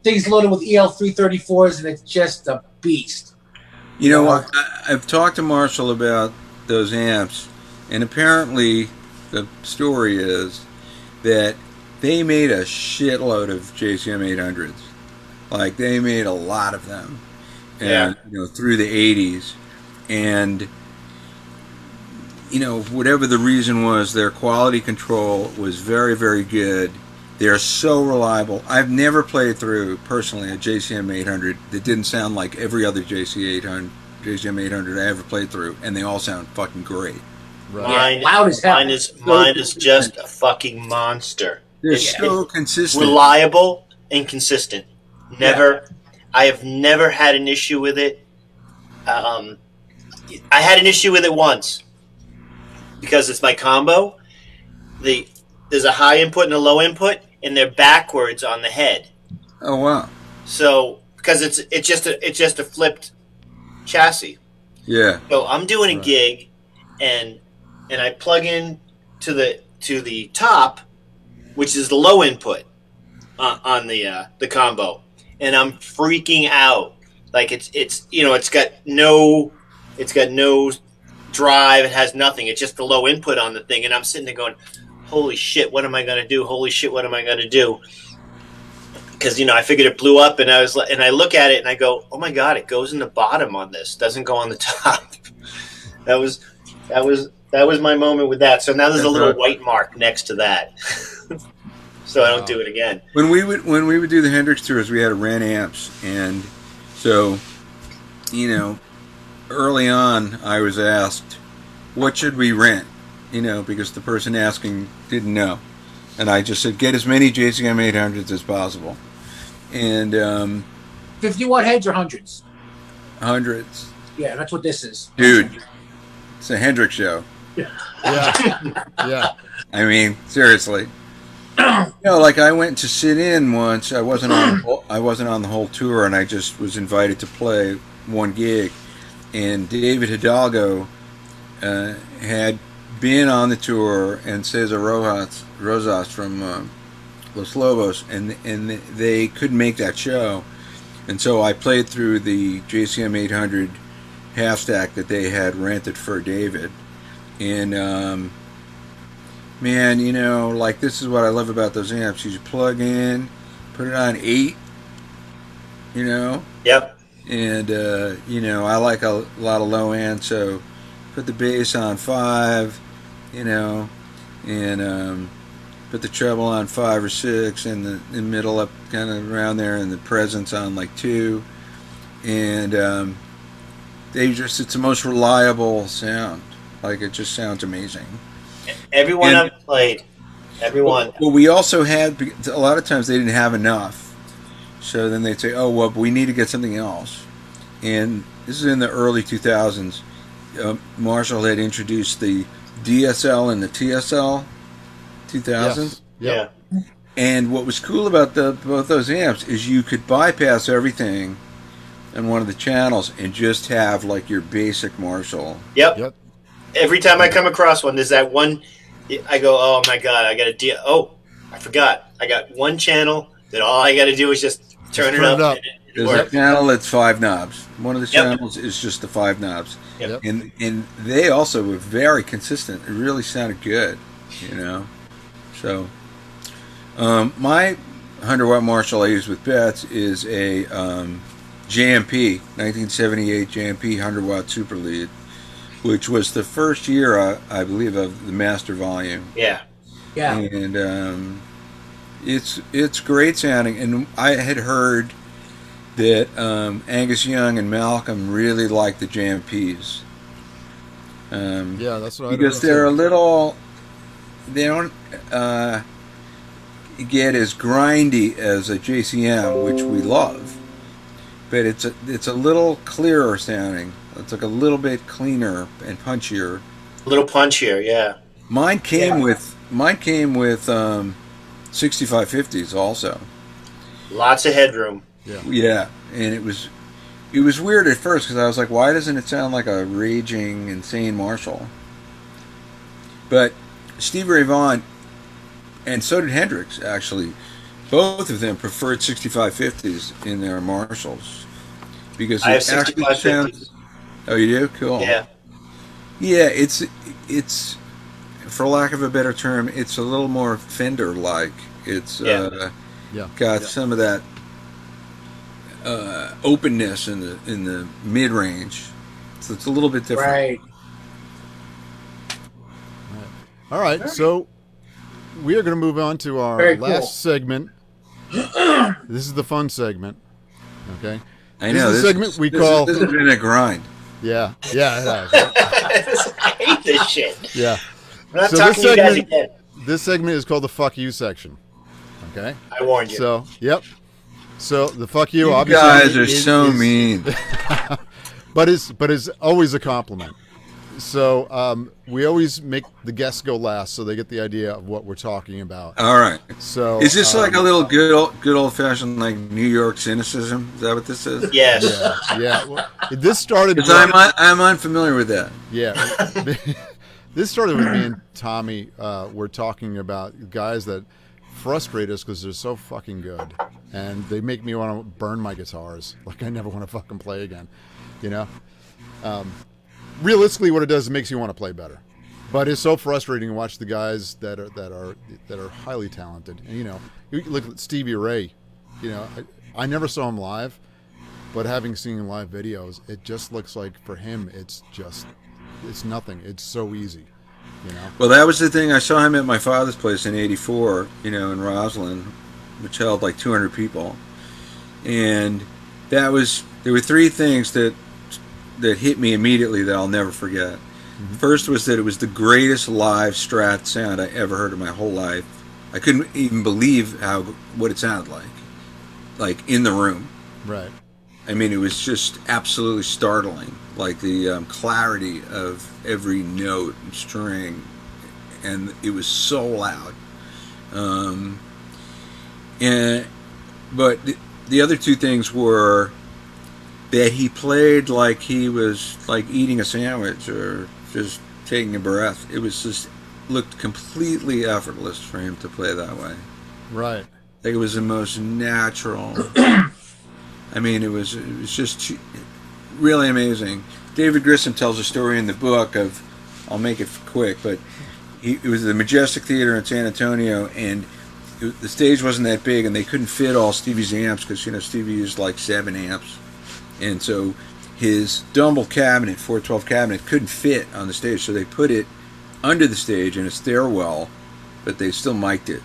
things loaded with EL 334s, and it's just a beast. You know what? I've talked to Marshall about those amps, and apparently the story is that they made a shitload of JCM 800s. Like, they made a lot of them. And, through the 80s. And, whatever the reason was, their quality control was very, very good. They're so reliable. I've never played through, personally, a JCM 800 that didn't sound like every other JCM 800 I ever played through, and they all sound fucking great. Right. Loud as hell. Mine is just a fucking monster. They're so consistent. Reliable and consistent. I have never had an issue with it. I had an issue with it once because it's my combo. There's a high input and a low input, and they're backwards on the head. Oh wow! So because it's just a flipped chassis. Yeah. So I'm doing a Right. gig, and I plug in to the top, which is the low input on the combo, and I'm freaking out. Like it's you know it's got no drive. It has nothing. It's just the low input on the thing, and I'm sitting there going, "Holy shit! What am I gonna do? Holy shit! What am I gonna do?" Because I figured it blew up, and I look at it and I go, "Oh my god! It goes in the bottom on this. Doesn't go on the top." that was my moment with that. So now there's a little white mark next to that, so I don't do it again. When we would do the Hendrix tours, we had to rent amps, and so early on, I was asked, "What should we rent?" Because the person asking didn't know, and I just said, "Get as many JCM 800s as possible." And 50-watt heads or hundreds? hundreds. Yeah, that's what this is. Dude, it's a Hendrix show. Yeah. Yeah. I mean, seriously. Like I went to sit in once. I wasn't on the whole tour, and I just was invited to play one gig. And David Hidalgo had been on the tour, and Cesar Rosas from Los Lobos, and they couldn't make that show. And so I played through the JCM 800 half stack that they had rented for David. And man, like this is what I love about those amps. You plug in, put it on 8, Yep. and I like a lot of low end, so put the bass on 5, and put the treble on 5 or 6, and the middle up kind of around there, and the presence on like 2, and it's the most reliable sound. Like it just sounds amazing. Everyone I've played, everyone. Well, we also had a lot of times they didn't have enough, so then they'd say, "Oh, well, we need to get something else." And this is in the early 2000s. Marshall had introduced the DSL and the TSL 2000. Yes. Yep. Yeah. And what was cool about both those amps is you could bypass everything on one of the channels and just have like your basic Marshall. Yep. Yep. Every time I come across one, there's that one. I go, "Oh my god, I got a Oh, I forgot. I got one channel that all I got to do is just turn it up. And it There's a works." channel that's 5 knobs. One of the channels is just the 5 knobs. Yep. And they also were very consistent. It really sounded good, So, my 100-watt Marshall I use with Betts is a JMP, 1978 JMP 100-watt Super Lead, which was the first year, I believe, of the Master Volume. Yeah. Yeah. And it's great sounding. And I had heard that Angus Young and Malcolm really like the JMPs. Yeah, that's what I because they're a little. They don't get as grindy as a JCM, which we love, but it's a little clearer sounding. It's like a little bit cleaner and punchier. A little punchier, yeah. Mine came with 6550s also. Lots of headroom. Yeah, and it was weird at first because I was like, why doesn't it sound like a raging, insane Marshall? But Stevie Ray Vaughan, and so did Hendrix, actually, both of them preferred 6550s in their Marshalls because I have it actually 6550s. sounds. Oh, you do? Cool. Yeah. Yeah, it's for lack of a better term, it's a little more Fender-like. It's got some of that openness in the mid range, so it's a little bit different. Right. All right, so we are going to move on to our Very last cool. segment. This is the fun segment. Okay. I know This is a segment we call. This has been a grind. Yeah, it has. I hate this shit. Yeah. I'm not So talking this to you guys segment- again. This segment is called the "fuck you" section. Okay. I warned you. So, yep. So the "fuck you" You obviously guys are is- so is- mean. but is always a compliment. So we always make the guests go last, so they get the idea of what we're talking about. All right. So Is this like a little good old fashioned like New York cynicism? Is that what this is? Yes. Yeah. Well, this started. Because I'm unfamiliar with that. Yeah. This started with me and Tommy. We're talking about guys that frustrate us because they're so fucking good, and they make me want to burn my guitars. Like I never want to fucking play again. You know. Realistically, what it does is it makes you want to play better. But it's so frustrating to watch the guys that are highly talented. And you know, you look at Stevie Ray. You know, I never saw him live, but having seen live videos, it just looks like for him, it's nothing. It's so easy. You know. Well, that was the thing. I saw him at my father's place in '84. You know, in Roslyn, which held like 200 people, and there were three things that hit me immediately that I'll never forget. Mm-hmm. First was that it was the greatest live Strat sound I ever heard in my whole life. I couldn't even believe what it sounded like in the room. Right. I mean, it was just absolutely startling, like the clarity of every note and string, and it was so loud. But the other two things were that he played like he was like eating a sandwich or just taking a breath. It was just looked completely effortless for him to play that way. Right. Like it was the most natural. I mean, it was just really amazing. David Grissom tells a story in the book of, I'll make it quick, but it was the Majestic Theater in San Antonio, and the stage wasn't that big, and they couldn't fit all Stevie's amps because, you know, Stevie used like 7 amps. And so his Dumble cabinet, 412 cabinet, couldn't fit on the stage, so they put it under the stage in a stairwell, but they still mic'd it.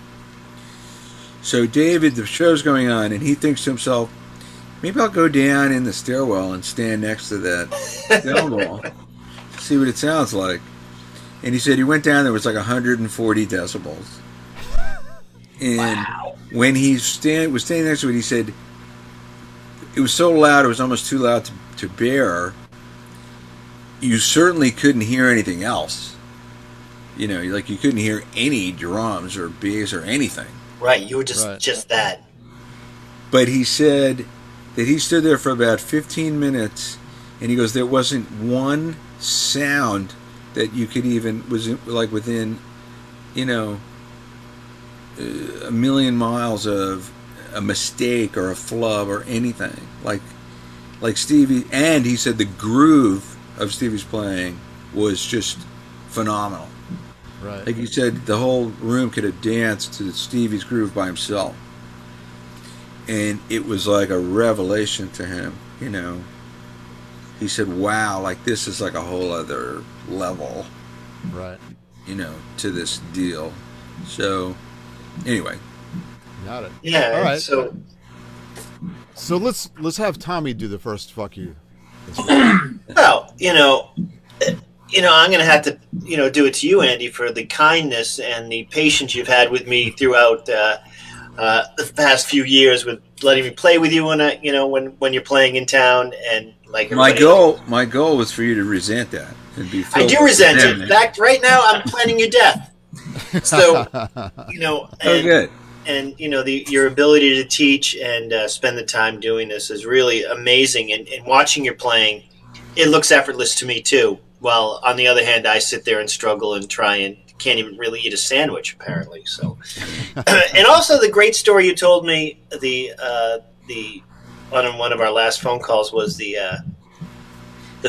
So David, the show's going on, and he thinks to himself, maybe I'll go down in the stairwell and stand next to that Dumble, see what it sounds like. And he said he went down, there was like 140 decibels. And wow. When he was standing next to it, he said, it was so loud, it was almost too loud to bear. You certainly couldn't hear anything else. You know, like you couldn't hear any drums or bass or anything. Right, you were just that. But he said that he stood there for about 15 minutes, and he goes, there wasn't one sound that you could even, was like within, you know, a million miles of a mistake or a flub or anything. Like Stevie, and he said the groove of Stevie's playing was just phenomenal. Right. Like you said, the whole room could have danced to Stevie's groove by himself. And it was like a revelation to him, you know. He said, wow, like this is like a whole other level. Right. You know, to this deal. So, anyway. Got it. Yeah. All right. So let's have Tommy do the first fuck you. Well, I'm going to have to, do it to you, Andy, for the kindness and the patience you've had with me throughout the past few years with letting me play with you when you're playing in town, and like my goal was for you to resent that and be. I do resent it. In fact, right now I'm planning your death. So, good. And your ability to teach and spend the time doing this is really amazing. And watching your playing, it looks effortless to me too. While on the other hand, I sit there and struggle and try and can't even really eat a sandwich apparently. So, and also the great story you told me on one of our last phone calls was the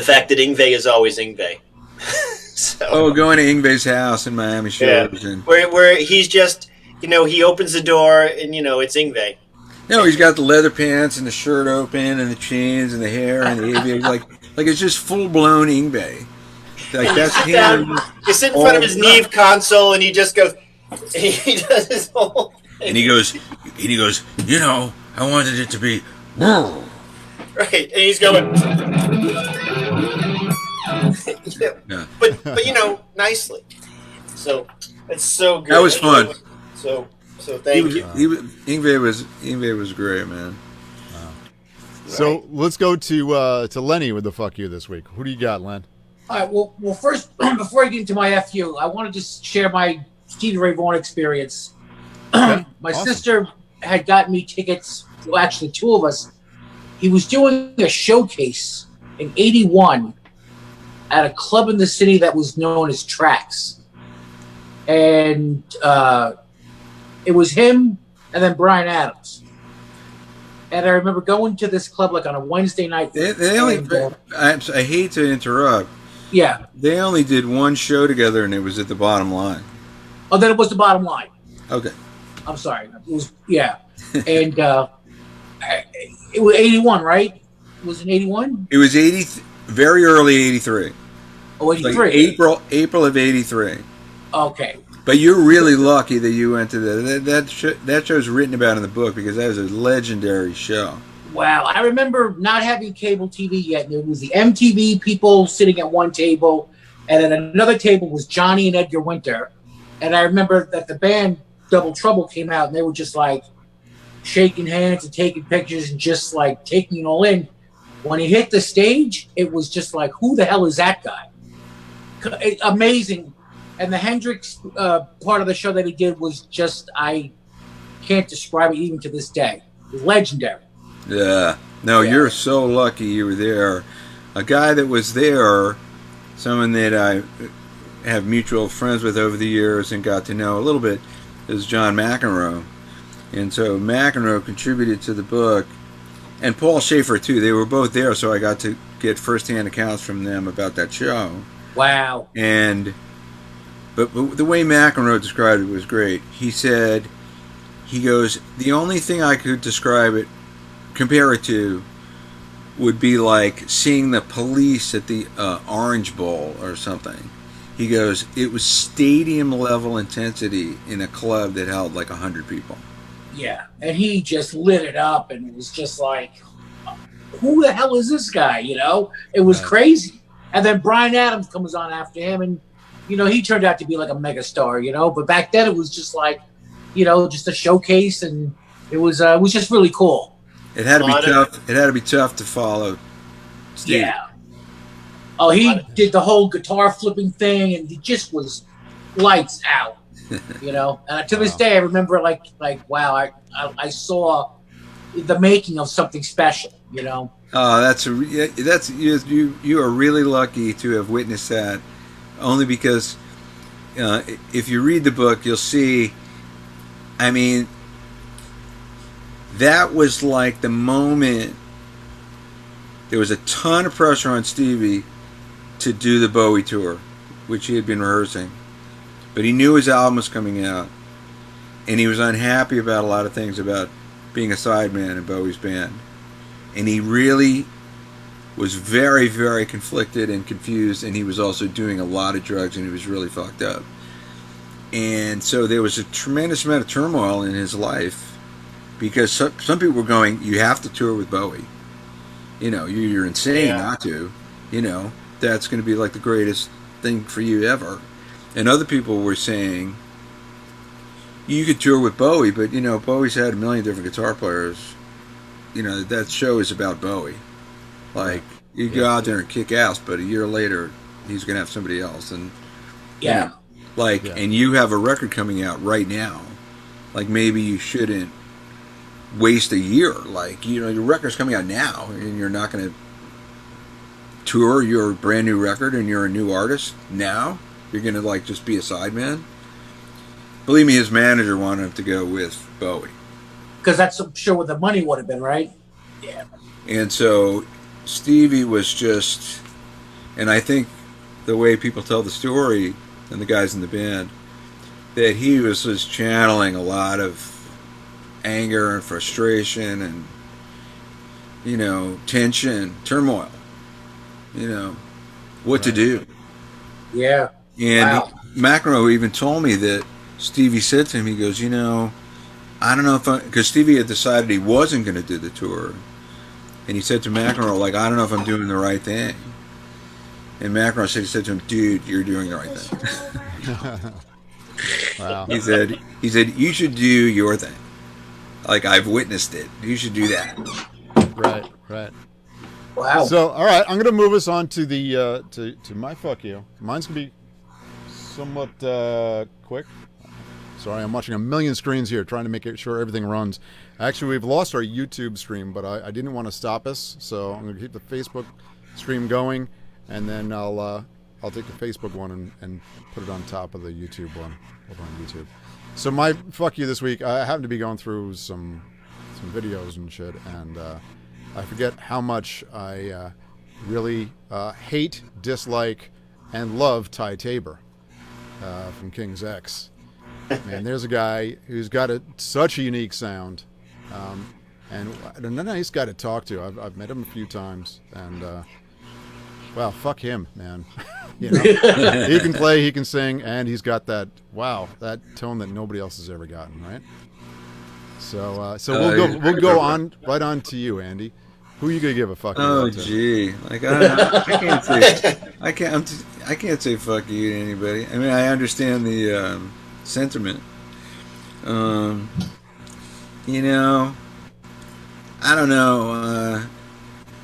fact that Yngwie is always Yngwie. So, going to Yngwie's house in Miami shows, and where he's just. He opens the door and, it's Yngwie. No, he's got the leather pants and the shirt open and the chains and the hair and the aviators. like it's just full-blown Yngwie. Like that's him. You sit in front of his Neve console and he just goes, he does his whole thing. And he goes, I wanted it to be, right. And he's going, yeah. But nicely. So, it's so good. That was fun. So thank you. Yngwie was great, man. So let's go to Lenny with the fuck you this week. Who do you got, Len? All right. Well, first, before I get into my FU, I want to just share my Stevie Ray Vaughan experience. Okay, My awesome. sister had gotten me tickets. Well, actually, two of us. He was doing a showcase in '81 at a club in the city that was known as Trax, and it was him and then Brian Adams. And I remember going to this club like on a Wednesday night. They only. I hate to interrupt. Yeah. They only did one show together, and it was at the Bottom Line. Oh, then it was the Bottom Line. Okay. I'm sorry. It was and it was '81, right? Was it '81? It was very early '83. Oh, '83. Like April of '83. Okay. But you're really lucky that you went to that show's written about in the book because that was a legendary show. Wow. I remember not having cable TV yet. And it was the MTV people sitting at one table, and at another table was Johnny and Edgar Winter. And I remember that the band Double Trouble came out, and they were just like shaking hands and taking pictures and just like taking it all in. When he hit the stage, it was just like, who the hell is that guy? Amazing. And the Hendrix part of the show that he did was just, I can't describe it even to this day. Legendary. Yeah. No, Yeah. You're so lucky you were there. A guy that was there, someone that I have mutual friends with over the years and got to know a little bit, is John McEnroe. And so McEnroe contributed to the book, and Paul Schaefer too. They were both there, so I got to get firsthand accounts from them about that show. Wow. But the way McEnroe described it was great. He goes, the only thing I could compare it to, would be like seeing the Police at the Orange Bowl or something. He goes, it was stadium level intensity in a club that held like 100 people. Yeah. And he just lit it up, and it was just like, who the hell is this guy? You know, it was crazy. And then Brian Adams comes on after him, and he turned out to be like a mega star, but back then it was just like, just a showcase, and it was just really cool. It had to be tough. It had to be tough to follow Steve. Yeah. Oh, he did the whole guitar flipping thing, and it just was lights out, And to this day, I remember like wow, I saw the making of something special, Oh, you are really lucky to have witnessed that. Only because if you read the book, you'll see, I mean, that was like the moment. There was a ton of pressure on Stevie to do the Bowie tour, which he had been rehearsing. But he knew his album was coming out, and he was unhappy about a lot of things about being a sideman in Bowie's band. And he really was very, very conflicted and confused, and he was also doing a lot of drugs, and he was really fucked up. And so there was a tremendous amount of turmoil in his life, because some people were going, you have to tour with Bowie. You're insane not to. That's going to be like the greatest thing for you ever. And other people were saying, you could tour with Bowie, but, Bowie's had a million different guitar players. That show is about Bowie. Like, you go out there and kick ass, but a year later, he's going to have somebody else. And and you have a record coming out right now. Like, maybe you shouldn't waste a year. Like, your record's coming out now, and you're not going to tour your brand new record, and you're a new artist now. You're going to, like, just be a sideman. Believe me, his manager wanted him to go with Bowie. Because that's, I'm sure, what the money would have been, right? Yeah. And so Stevie was just, and I think the way people tell the story, and the guys in the band, that he was just channeling a lot of anger and frustration and, tension, turmoil, what to do. Yeah. And McEnroe even told me that Stevie said to him, he goes, I don't know if because Stevie had decided he wasn't going to do the tour. And he said to McEnroe, like, I don't know if I'm doing the right thing. And McEnroe said to him, dude, you're doing the right thing. Wow. He said, you should do your thing. Like, I've witnessed it. You should do that. Right. Wow. So, all right, I'm going to move us on to the to my fuck you. Mine's going to be somewhat quick. Sorry, I'm watching a million screens here, trying to make sure everything runs. Actually, we've lost our YouTube stream, but I didn't want to stop us, so I'm going to keep the Facebook stream going, and then I'll take the Facebook one and put it on top of the YouTube one over on YouTube. So my fuck you this week, I happen to be going through some videos and shit, and I forget how much I really hate, dislike, and love Ty Tabor from King's X. Man, there's a guy who's got such a unique sound, and a nice guy to talk to. I've met him a few times, and well, fuck him, man. You know, he can play, he can sing, and he's got that tone that nobody else has ever gotten, right? So we'll go on right on to you, Andy. Who are you gonna give a fuck? Oh, gee, like I can't say fuck you to anybody. I mean, I understand the sentiment. You know, I don't know.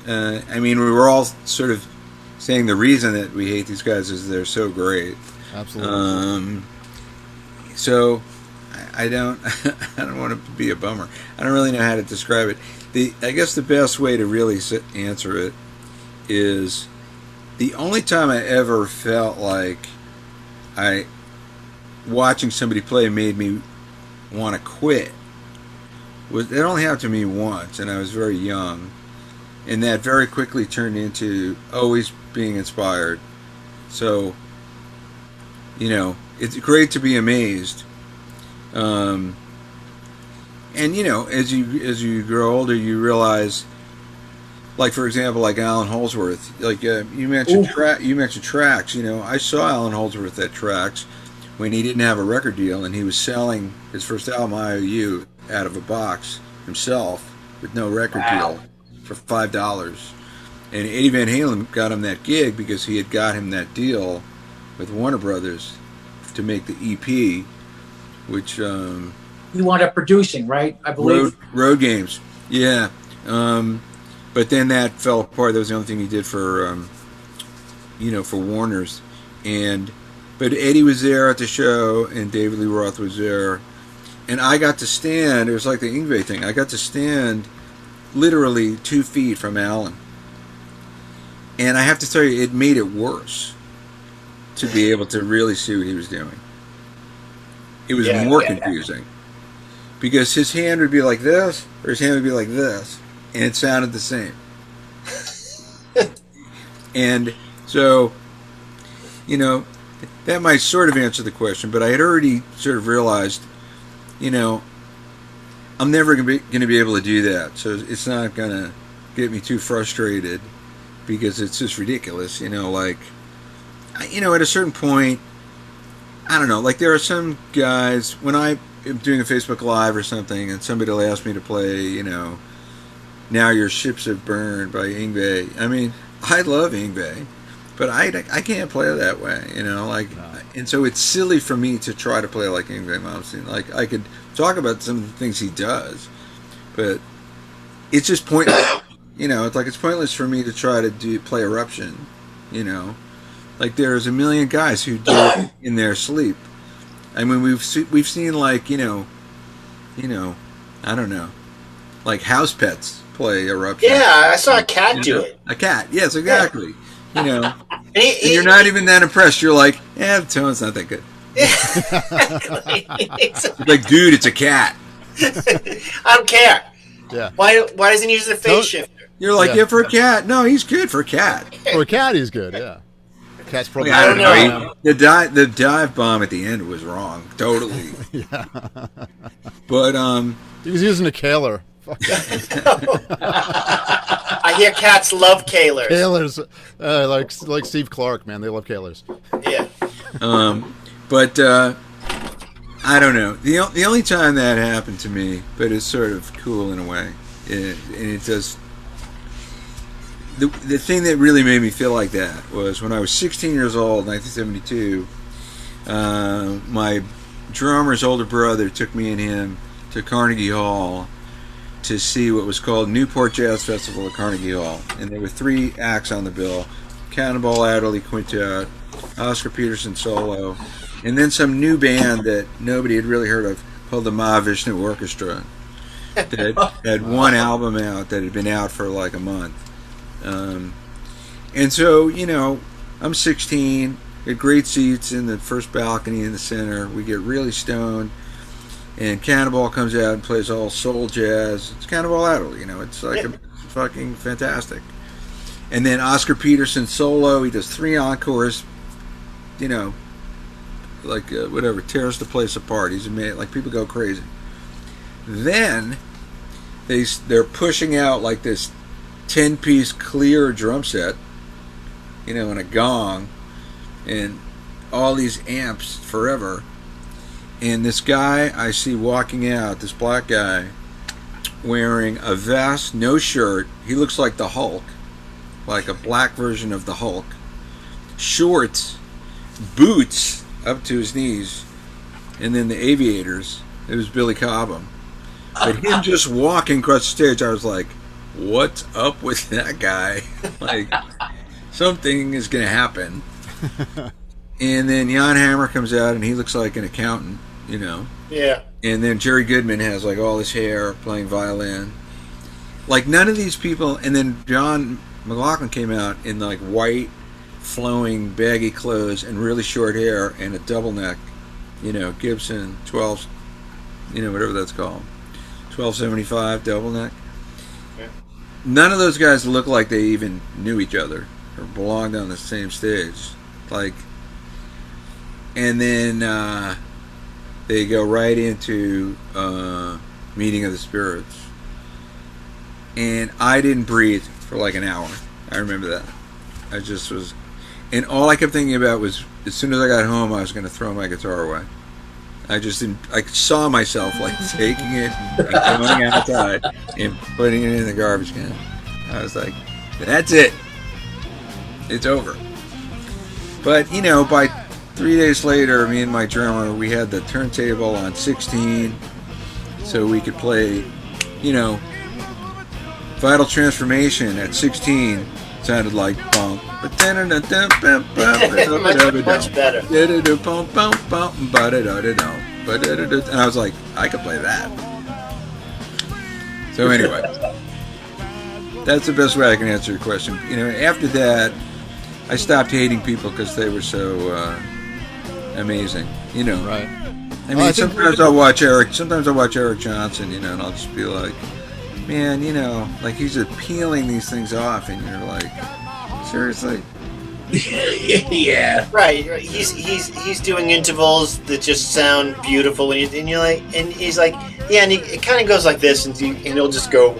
I mean, we were all sort of saying the reason that we hate these guys is they're so great. Absolutely. So I don't want to be a bummer. I don't really know how to describe it. I guess the best way to really answer it is the only time I ever felt like watching somebody play made me want to quit was it only happened to me once, and I was very young, and that very quickly turned into always being inspired. So, you know, it's great to be amazed. And you know, as you grow older, you realize, like for example, like Alan Holdsworth, like you mentioned Trax. You know, I saw Alan Holdsworth at Trax when he didn't have a record deal, and he was selling his first album, IOU, out of a box himself with no record deal for $5. And Eddie Van Halen got him that gig because he had got him that deal with Warner Brothers to make the EP, which you wound up producing, right? I believe Road Games, yeah. But then that fell apart. That was the only thing he did for for Warner's. But Eddie was there at the show, and David Lee Roth was there, and I got to stand. It was like the Yngwie thing. I got to stand literally 2 feet from Alan, and I have to tell you, it made it worse to be able to really see what he was doing. It was more confusing because his hand would be like this, or his hand would be like this, and it sounded the same. And so, you know, that might sort of answer the question, but I had already sort of realized, you know, I'm never going to be able to do that. So it's not going to get me too frustrated because it's just ridiculous, you know, like, you know, at a certain point, I don't know, like there are some guys, when I am doing a Facebook Live or something and somebody will ask me to play, you know, Now Your Ships Have Burned by Yngwie. I mean, I love Yngwie, but I can't play that way, you know, like, no. And so it's silly for me to try to play like Yngwie Malmsteen. Like, I could talk about some of the things he does, but it's just pointless, you know, it's like it's pointless for me to try to play Eruption, you know. Like there's a million guys who do it in their sleep. I mean, we've seen like, you know, I don't know, like house pets play Eruption. Yeah, I saw a cat do it. A cat, yes, exactly. Yeah. You know, and you're not even that impressed. You're like, the tone's not that good. Exactly. Like, dude, it's a cat. I don't care. Yeah. Why doesn't he use the phase shifter? You're like, for a cat. No, he's good for a cat. For a cat, he's good. Yeah. Cat's probably. I don't know. The dive bomb at the end was wrong. Totally. Yeah. But he was using a Kaler. I hear cats love Kalers. Kalers, like Steve Clark, man, they love Kalers. Yeah. But I don't know. The only time that happened to me, but it's sort of cool in a way, and it does. The thing that really made me feel like that was when I was 16 years old, 1972. My drummer's older brother took me and him to Carnegie Hall to see what was called Newport Jazz Festival at Carnegie Hall, and there were 3 acts on the bill: Cannonball Adderley Quintet, Oscar Peterson solo, and then some new band that nobody had really heard of called the Mahavishnu Orchestra that had 1 album out that had been out for like a month. And so, I'm 16, get great seats in the first balcony in the center. We get really stoned, and Cannonball comes out and plays all soul jazz. It's Cannonball Adderley, it's like a fucking fantastic. And then Oscar Peterson solo, he does 3 encores, whatever, tears the place apart. He's amazing. Like, people go crazy. Then they're pushing out like this 10-piece clear drum set, and a gong, and all these amps forever. And this guy I see walking out, this black guy, wearing a vest, no shirt. He looks like the Hulk, like a black version of the Hulk. Shorts, boots up to his knees, and then the aviators. It was Billy Cobham. But him just walking across the stage, I was like, what's up with that guy? Like, something is going to happen. And then Jan Hammer comes out, and he looks like an accountant, Yeah. And then Jerry Goodman has like all his hair, playing violin. Like, none of these people. And then John McLaughlin came out in like white, flowing, baggy clothes and really short hair and a double neck, Gibson 12, whatever that's called, 1275 double neck. Yeah. None of those guys look like they even knew each other or belonged on the same stage. Like, and then they go right into Meeting of the Spirits. And I didn't breathe for like an hour. I remember that. I just was... And all I kept thinking about was, as soon as I got home, I was going to throw my guitar away. I just didn't... I saw myself like taking it and going outside and putting it in the garbage can. I was like, that's it. It's over. But, by 3 days later, me and my drummer, we had the turntable on 16 so we could play, Vital Transformation at 16 sounded like bump. Much better. And I was like, I could play that. So anyway, that's the best way I can answer your question. After that, I stopped hating people because they were so amazing. Right. I mean, sometimes I'll watch Eric Johnson, and I'll just be like, man, like he's peeling these things off, and you're like, seriously? Yeah. Right. He's doing intervals that just sound beautiful, and you're like, and he's like, yeah, and it kind of goes like this, and he'll just go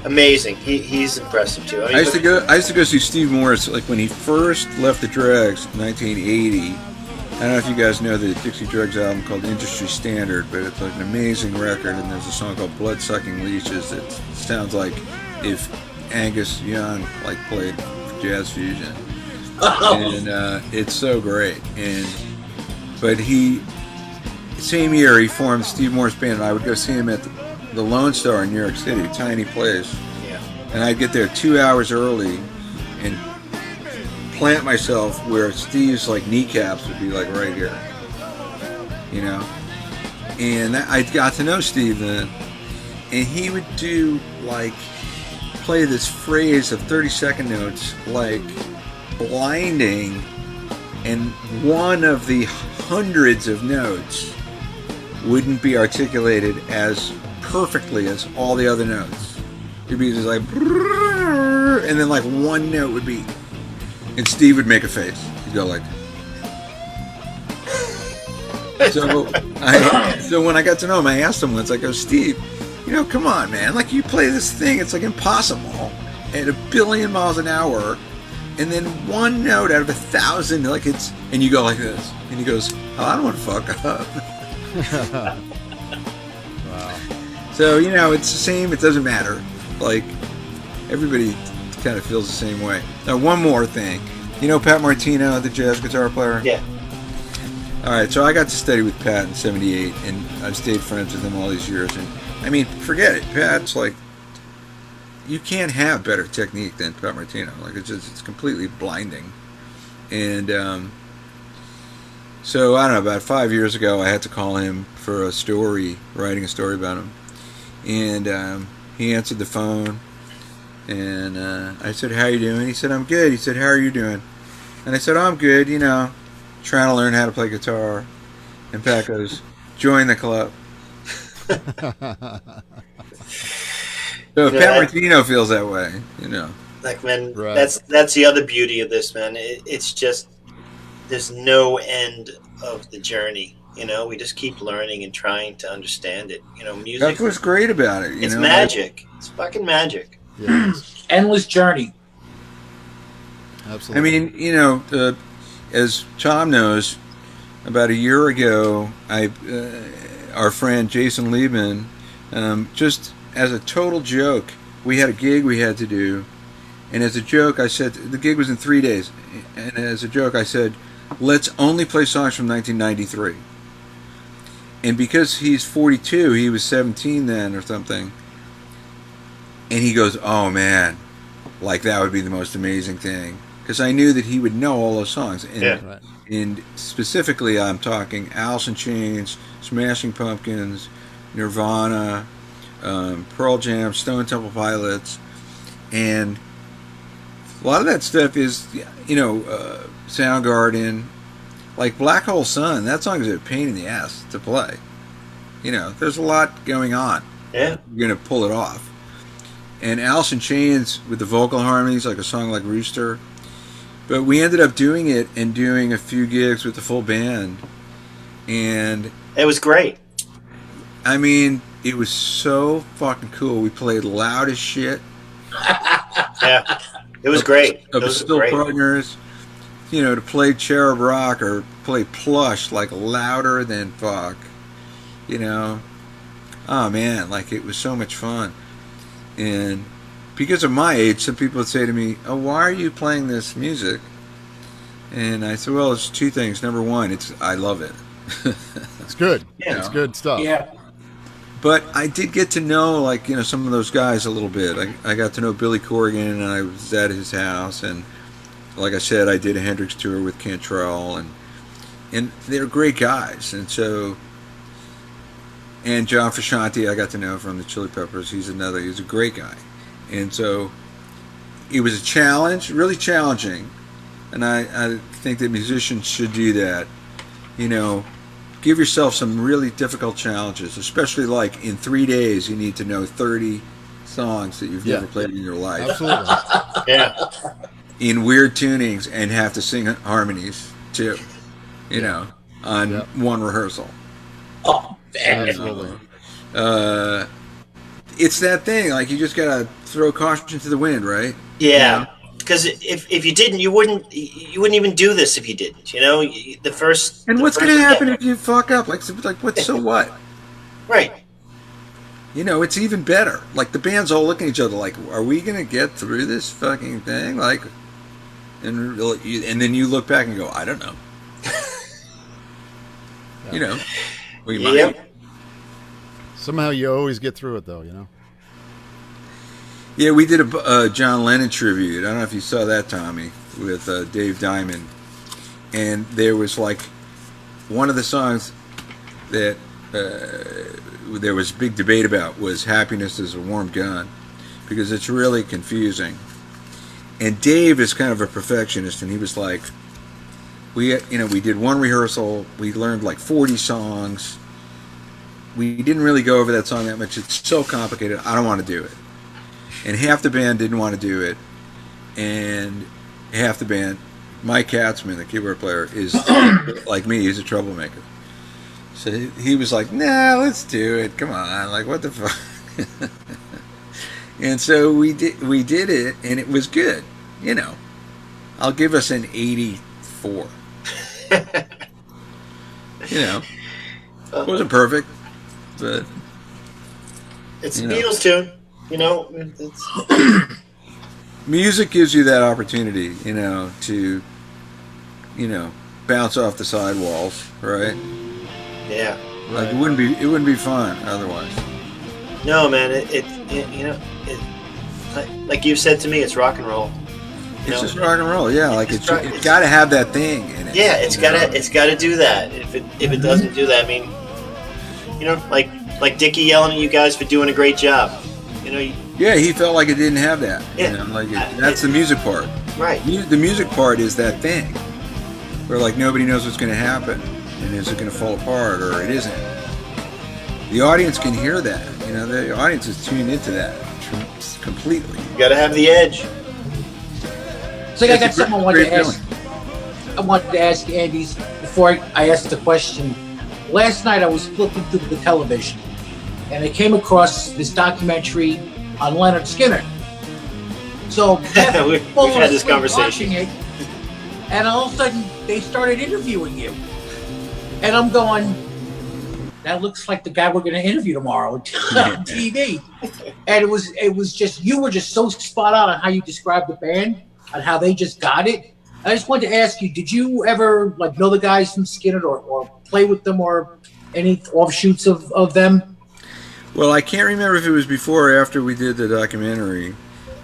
amazing. He's impressive too. I used to go see Steve Morris like when he first left the Dregs in 1980. I don't know if you guys know the Dixie Dregs album called Industry Standard, but it's like an amazing record, and there's a song called Blood Sucking Leeches that sounds like if Angus Young like played jazz fusion. And it's so great. But same year he formed Steve Morris Band, and I would go see him at the Lone Star in New York City, tiny place. Yeah. And I'd get there 2 hours early and plant myself where Steve's like kneecaps would be like right here, and I got to know Steve then, and he would do play this phrase of 30-second notes like blinding, and one of the hundreds of notes wouldn't be articulated as perfectly as all the other notes. It'd be just like, and then like one note would be, and Steve would make a face. He'd go like, so when I got to know him, I asked him once, I go, Steve, come on, man, like you play this thing, it's like impossible at 1 billion miles an hour, and then one note out of 1,000, like it's, and you go like this, and he goes, oh, I don't want to fuck up. Wow. So, it's the same, it doesn't matter. Like, everybody kind of feels the same way. Now, one more thing. Pat Martino, the jazz guitar player? Yeah. All right, so I got to study with Pat in '78, and I've stayed friends with him all these years. And I mean, forget it. Pat's like, you can't have better technique than Pat Martino. Like it's completely blinding. And so I don't know. About 5 years ago, I had to call him for a story, writing a story about him, and he answered the phone, and I said, "How you doing?" He said, "I'm good." He said, "How are you doing?" And I said, "I'm good. You know, trying to learn how to play guitar." And Pat goes, "Join the club." So Pat Martino feels that way, you know. Like, man, Right. that's the other beauty of this, man. It's just there's no end of the journey. You know, we just keep learning and trying to understand it. You know, music. That's what's great about it. It's magic. It's fucking magic. Yeah, Endless journey. absolutely. I mean, you know, as Tom knows, about a year ago, our friend Jason Liebman, just as a total joke, we had a gig we had to do, and as a joke, I said the gig was in 3 days, and as a joke, I said, let's only play songs from 1993. And because he's 42, he was 17 then or something, and he goes, "Oh man, like that would be the most amazing thing," because I knew that he would know all those songs. And, Yeah. Right. and specifically, I'm talking Alice in Chains, Smashing Pumpkins, Nirvana, Pearl Jam, Stone Temple Pilots, and a lot of that stuff is, you know, Soundgarden, like Black Hole Sun. That song is a pain in the ass to play. You know, there's a lot going on. Yeah. You're gonna pull it off. And Alice in Chains with the vocal harmonies, like a song like Rooster. But we ended up doing it and doing a few gigs with the full band, and It was great. I mean, it was so fucking cool. We played loud as shit. Yeah. It was great. It Of was Still great. Partners, you know, to play Cherub Rock or play Plush, like louder than fuck, you know. Oh man, like it was so much fun. And because of my age, some people would say to me, "Oh, why are you playing this music?" And I said, "Well, it's two things. Number one, I love it." It's good. Yeah. It's good stuff. Yeah. But I did get to know, like, you know, some of those guys a little bit. I got to know Billy Corgan, and I was at his house, and like I said, I did a Hendrix tour with Cantrell, and they're great guys. And so, and John Frusciante, I got to know from the Chili Peppers. He's a great guy. And so, it was a challenge, really challenging. And I think that musicians should do that. You know, give yourself some really difficult challenges, especially like in 3 days, you need to know 30 songs that you've Yeah. never played in your life Absolutely. Yeah. in weird tunings and have to sing harmonies too, you know, on Yeah. one rehearsal. Oh, man. Absolutely. It's that thing, like you just gotta throw caution to the wind, right? Yeah. Because if you didn't, you wouldn't even do this if you didn't. You know, the first. And the what's first gonna happen step- if you fuck up? Like what? So what? Right. You know, it's even better. Like the band's all looking at each other, like, "Are we gonna get through this fucking thing?" Like, and then you look back and go, "I don't know." You know, we might. Yep. Somehow you always get through it, though. You know. Yeah, we did a John Lennon tribute. I don't know if you saw that, Tommy, with Dave Diamond. And there was like one of the songs that there was big debate about was "Happiness is a Warm Gun," because it's really confusing. And Dave is kind of a perfectionist, and he was like, we did one rehearsal, we learned like 40 songs. We didn't really go over that song that much. It's so complicated. I don't want to do it. And half the band didn't want to do it, and half the band, Mike Katzman, the keyboard player, is like me. He's a troublemaker. So he was like, "Nah, let's do it. Come on, like what the fuck." And so we did it, and it was good. You know, I'll give us an 84. You know, it wasn't perfect, but It's a You know. Beatles tune. You know, it's, music gives you that opportunity, you know, to, you know, bounce off the sidewalls, right? Yeah. Like it wouldn't be fun otherwise. No, man. Like you've said to me, it's rock and roll. It's just rock and roll, yeah. Like it's got to have that thing in it. Yeah, it's gotta do that. If it doesn't do that, I mean, like Dickie yelling at you guys for doing a great job. Yeah, he felt like it didn't have that. Yeah. That's the music part. Right. The music part is that thing where like nobody knows what's going to happen and is it going to fall apart or it isn't. The audience can hear that. The audience is tuned into that completely. You gotta have the edge. So I got something I wanted to ask. I wanted to ask Andy before I asked the question. Last night I was flipping through the television, and I came across this documentary on Leonard Skinner. So we've had this conversation. Watching it, and all of a sudden they started interviewing you, and I'm going, that looks like the guy we're going to interview tomorrow on TV. And it was just, you were just so spot on how you described the band and how they just got it. I just wanted to ask you, did you ever know the guys from Skinner or play with them or any offshoots of them? Well, I can't remember if it was before or after we did the documentary,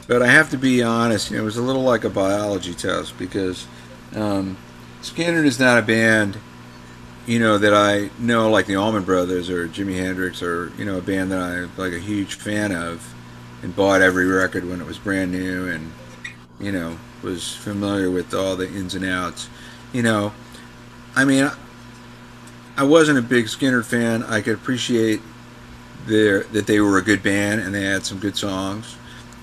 but I have to be honest, it was a little like a biology test because Skinner is not a band, that I know like the Allman Brothers or Jimi Hendrix or, a band that I'm like a huge fan of and bought every record when it was brand new and, was familiar with all the ins and outs. I mean, I wasn't a big Skinner fan. I could appreciate that they were a good band and they had some good songs.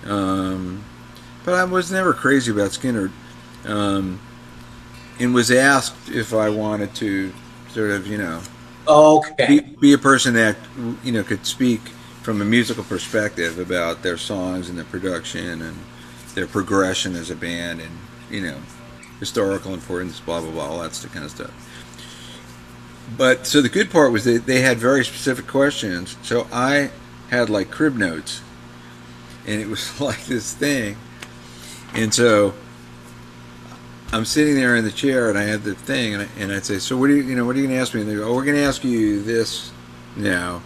But I was never crazy about Skinner. And was asked if I wanted to sort of, be a person that, could speak from a musical perspective about their songs and their production and their progression as a band and, historical importance, blah, blah, blah, all that kind of stuff. But, so the good part was that they had very specific questions. So I had like crib notes and it was like this thing. And so I'm sitting there in the chair and I had the thing and I'd say, so what are you going to ask me? And they go, oh, we're going to ask you this now.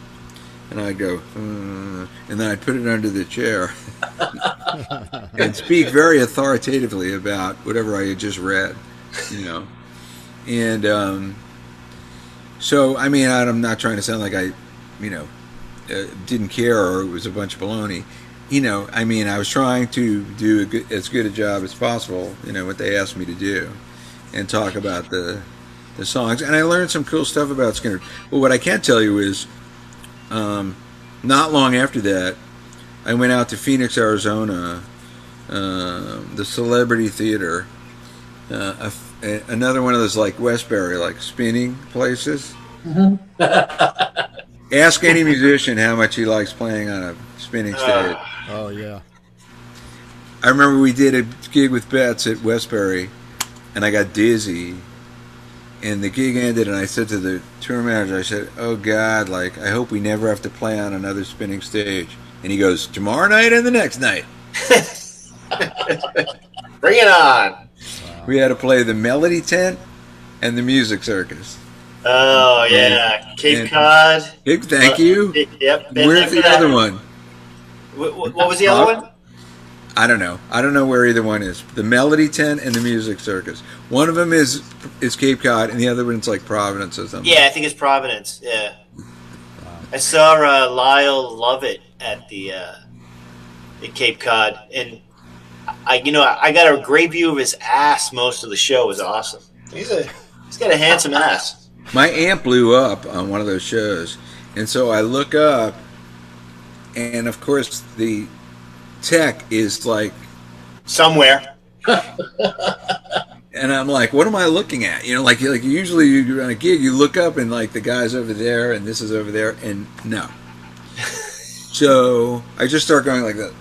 And I'd go, and then I'd put it under the chair and speak very authoritatively about whatever I had just read, And so, I mean, I'm not trying to sound like I, didn't care or it was a bunch of baloney. I mean, I was trying to do as good a job as possible, what they asked me to do and talk about the songs. And I learned some cool stuff about Skinner. But what I can tell you is, not long after that, I went out to Phoenix, Arizona, the Celebrity Theater, another one of those like Westbury, like spinning places. Mm-hmm. Ask any musician how much he likes playing on a spinning stage. Oh, yeah. I remember we did a gig with Betts at Westbury, and I got dizzy. And the gig ended, and I said to the tour manager, I said, oh, God, like, I hope we never have to play on another spinning stage. And he goes, tomorrow night and the next night. Bring it on. Wow. We had to play the Melody Tent and the Music Circus. Oh, yeah. Cape Cod. Thank you. Yep. Where's the other one? What was the other one? I don't know. I don't know where either one is. The Melody Tent and the Music Circus. One of them is Cape Cod, and the other one's like Providence or something. Yeah, I think it's Providence. Yeah. Wow. I saw Lyle Lovett at Cape Cod, and I got a great view of his ass. Most of the show was awesome. He's got a handsome ass. My amp blew up on one of those shows, and so I look up, and of course the tech is like somewhere. And I'm like, what am I looking at? Like usually you're on a gig, you look up and like the guy's over there and this is over there, and no. So I just start going like that.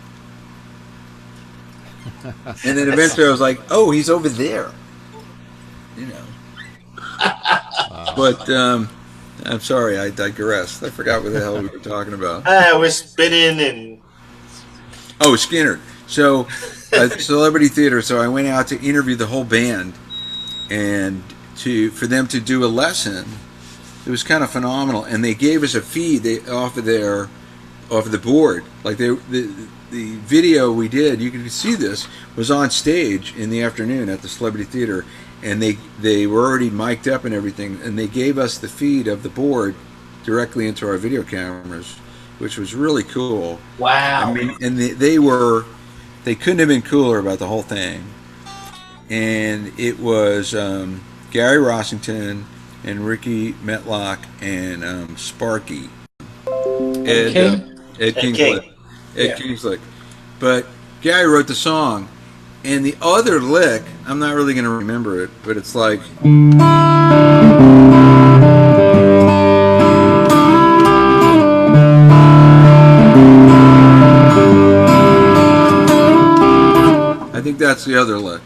And then eventually I was like, oh, he's over there. Wow. But I'm sorry, I digressed. I forgot what the hell we were talking about. We're spinning and... Oh, Skinner. So, Celebrity Theater. So I went out to interview the whole band and for them to do a lesson. It was kind of phenomenal, and they gave us a feed off of the board. Like the video we did, you can see this was on stage in the afternoon at the Celebrity Theater, and they were already mic'd up and everything, and they gave us the feed of the board directly into our video cameras, which was really cool. Wow. I mean, and they couldn't have been cooler about the whole thing. And it was Gary Rossington and Ricky Metlock and Sparky. Ed Kingslick. Ed Kingslick. But Gary wrote the song. And the other lick, I'm not really going to remember it, but it's like... I think that's the other lick.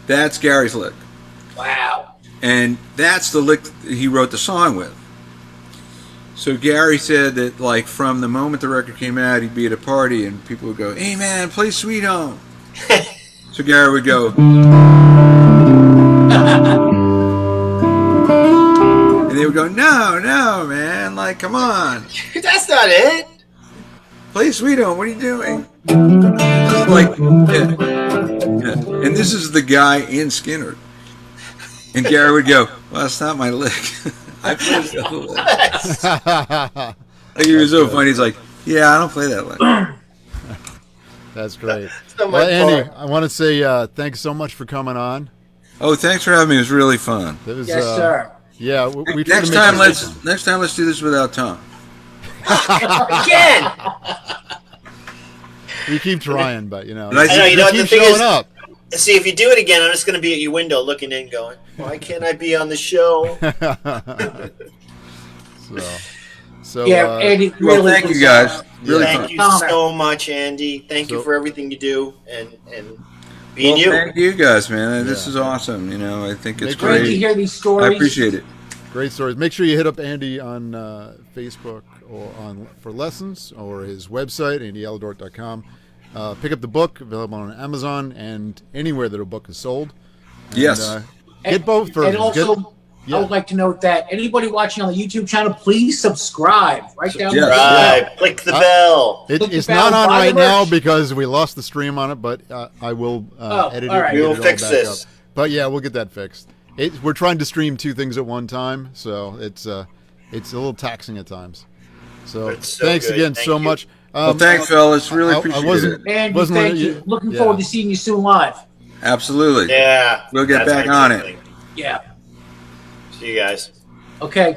That's Gary's lick. Wow. And that's the lick he wrote the song with. So Gary said that, like, from the moment the record came out, he'd be at a party and people would go, "Hey man, play Sweet Home." So Gary would go, and they would go, "No, man, like, come on, That's not it. play Sweet Home. What are you doing?" Like, yeah. And this is the guy in Skinner. And Gary would go, "Well, that's not my lick. I play the other lick." Like, he was so funny. He's like, "Yeah, I don't play that lick." That's great. not my Well, Andy, part. I want to say thanks so much for coming on. Oh, thanks for having me. It was really fun. It was, Yes, sir. Yeah, we tried Next to make time, this let's do this without Tom. Again. We keep trying, but you know, But I know, you know what keep the thing showing is? up. See, if you do it again, I'm just going to be at your window looking in, going, "Why can't I be on the show?" So Yeah, Andy, Well, really thank you was, guys. Really Thank fun. you Honor. so much, Andy. Thank you So- for everything you do, and being Well, you. thank you guys, man. This Yeah. is awesome. You know, I think it's Make Great to great. hear these I stories. appreciate it. great stories. Make sure you hit up Andy on Facebook or for lessons, or his website, andyaledort.com. Pick up the book, available on Amazon and anywhere that a book is sold. And, Yes. get both versions. And also, Yeah. I would like to note that anybody watching on the YouTube channel, please subscribe right down Yes. there. Right. Click the bell. It, Click the it's bell, not on buy the right now merch. because we lost the stream on it, but I will Oh, edit it. all right. and We get will it all fix back this. up. But yeah, we'll get that fixed. We're trying to stream two things at one time, so it's a little taxing at times. So It's so thanks good. again Thank so you. much. Well, thanks, fellas. Really I appreciate wasn't- it. Andy, Wasn't thank it- you. Looking yeah. forward to seeing you soon live. Absolutely. Yeah. We'll get That's back my on good it. thing. Yeah. See you guys. Okay.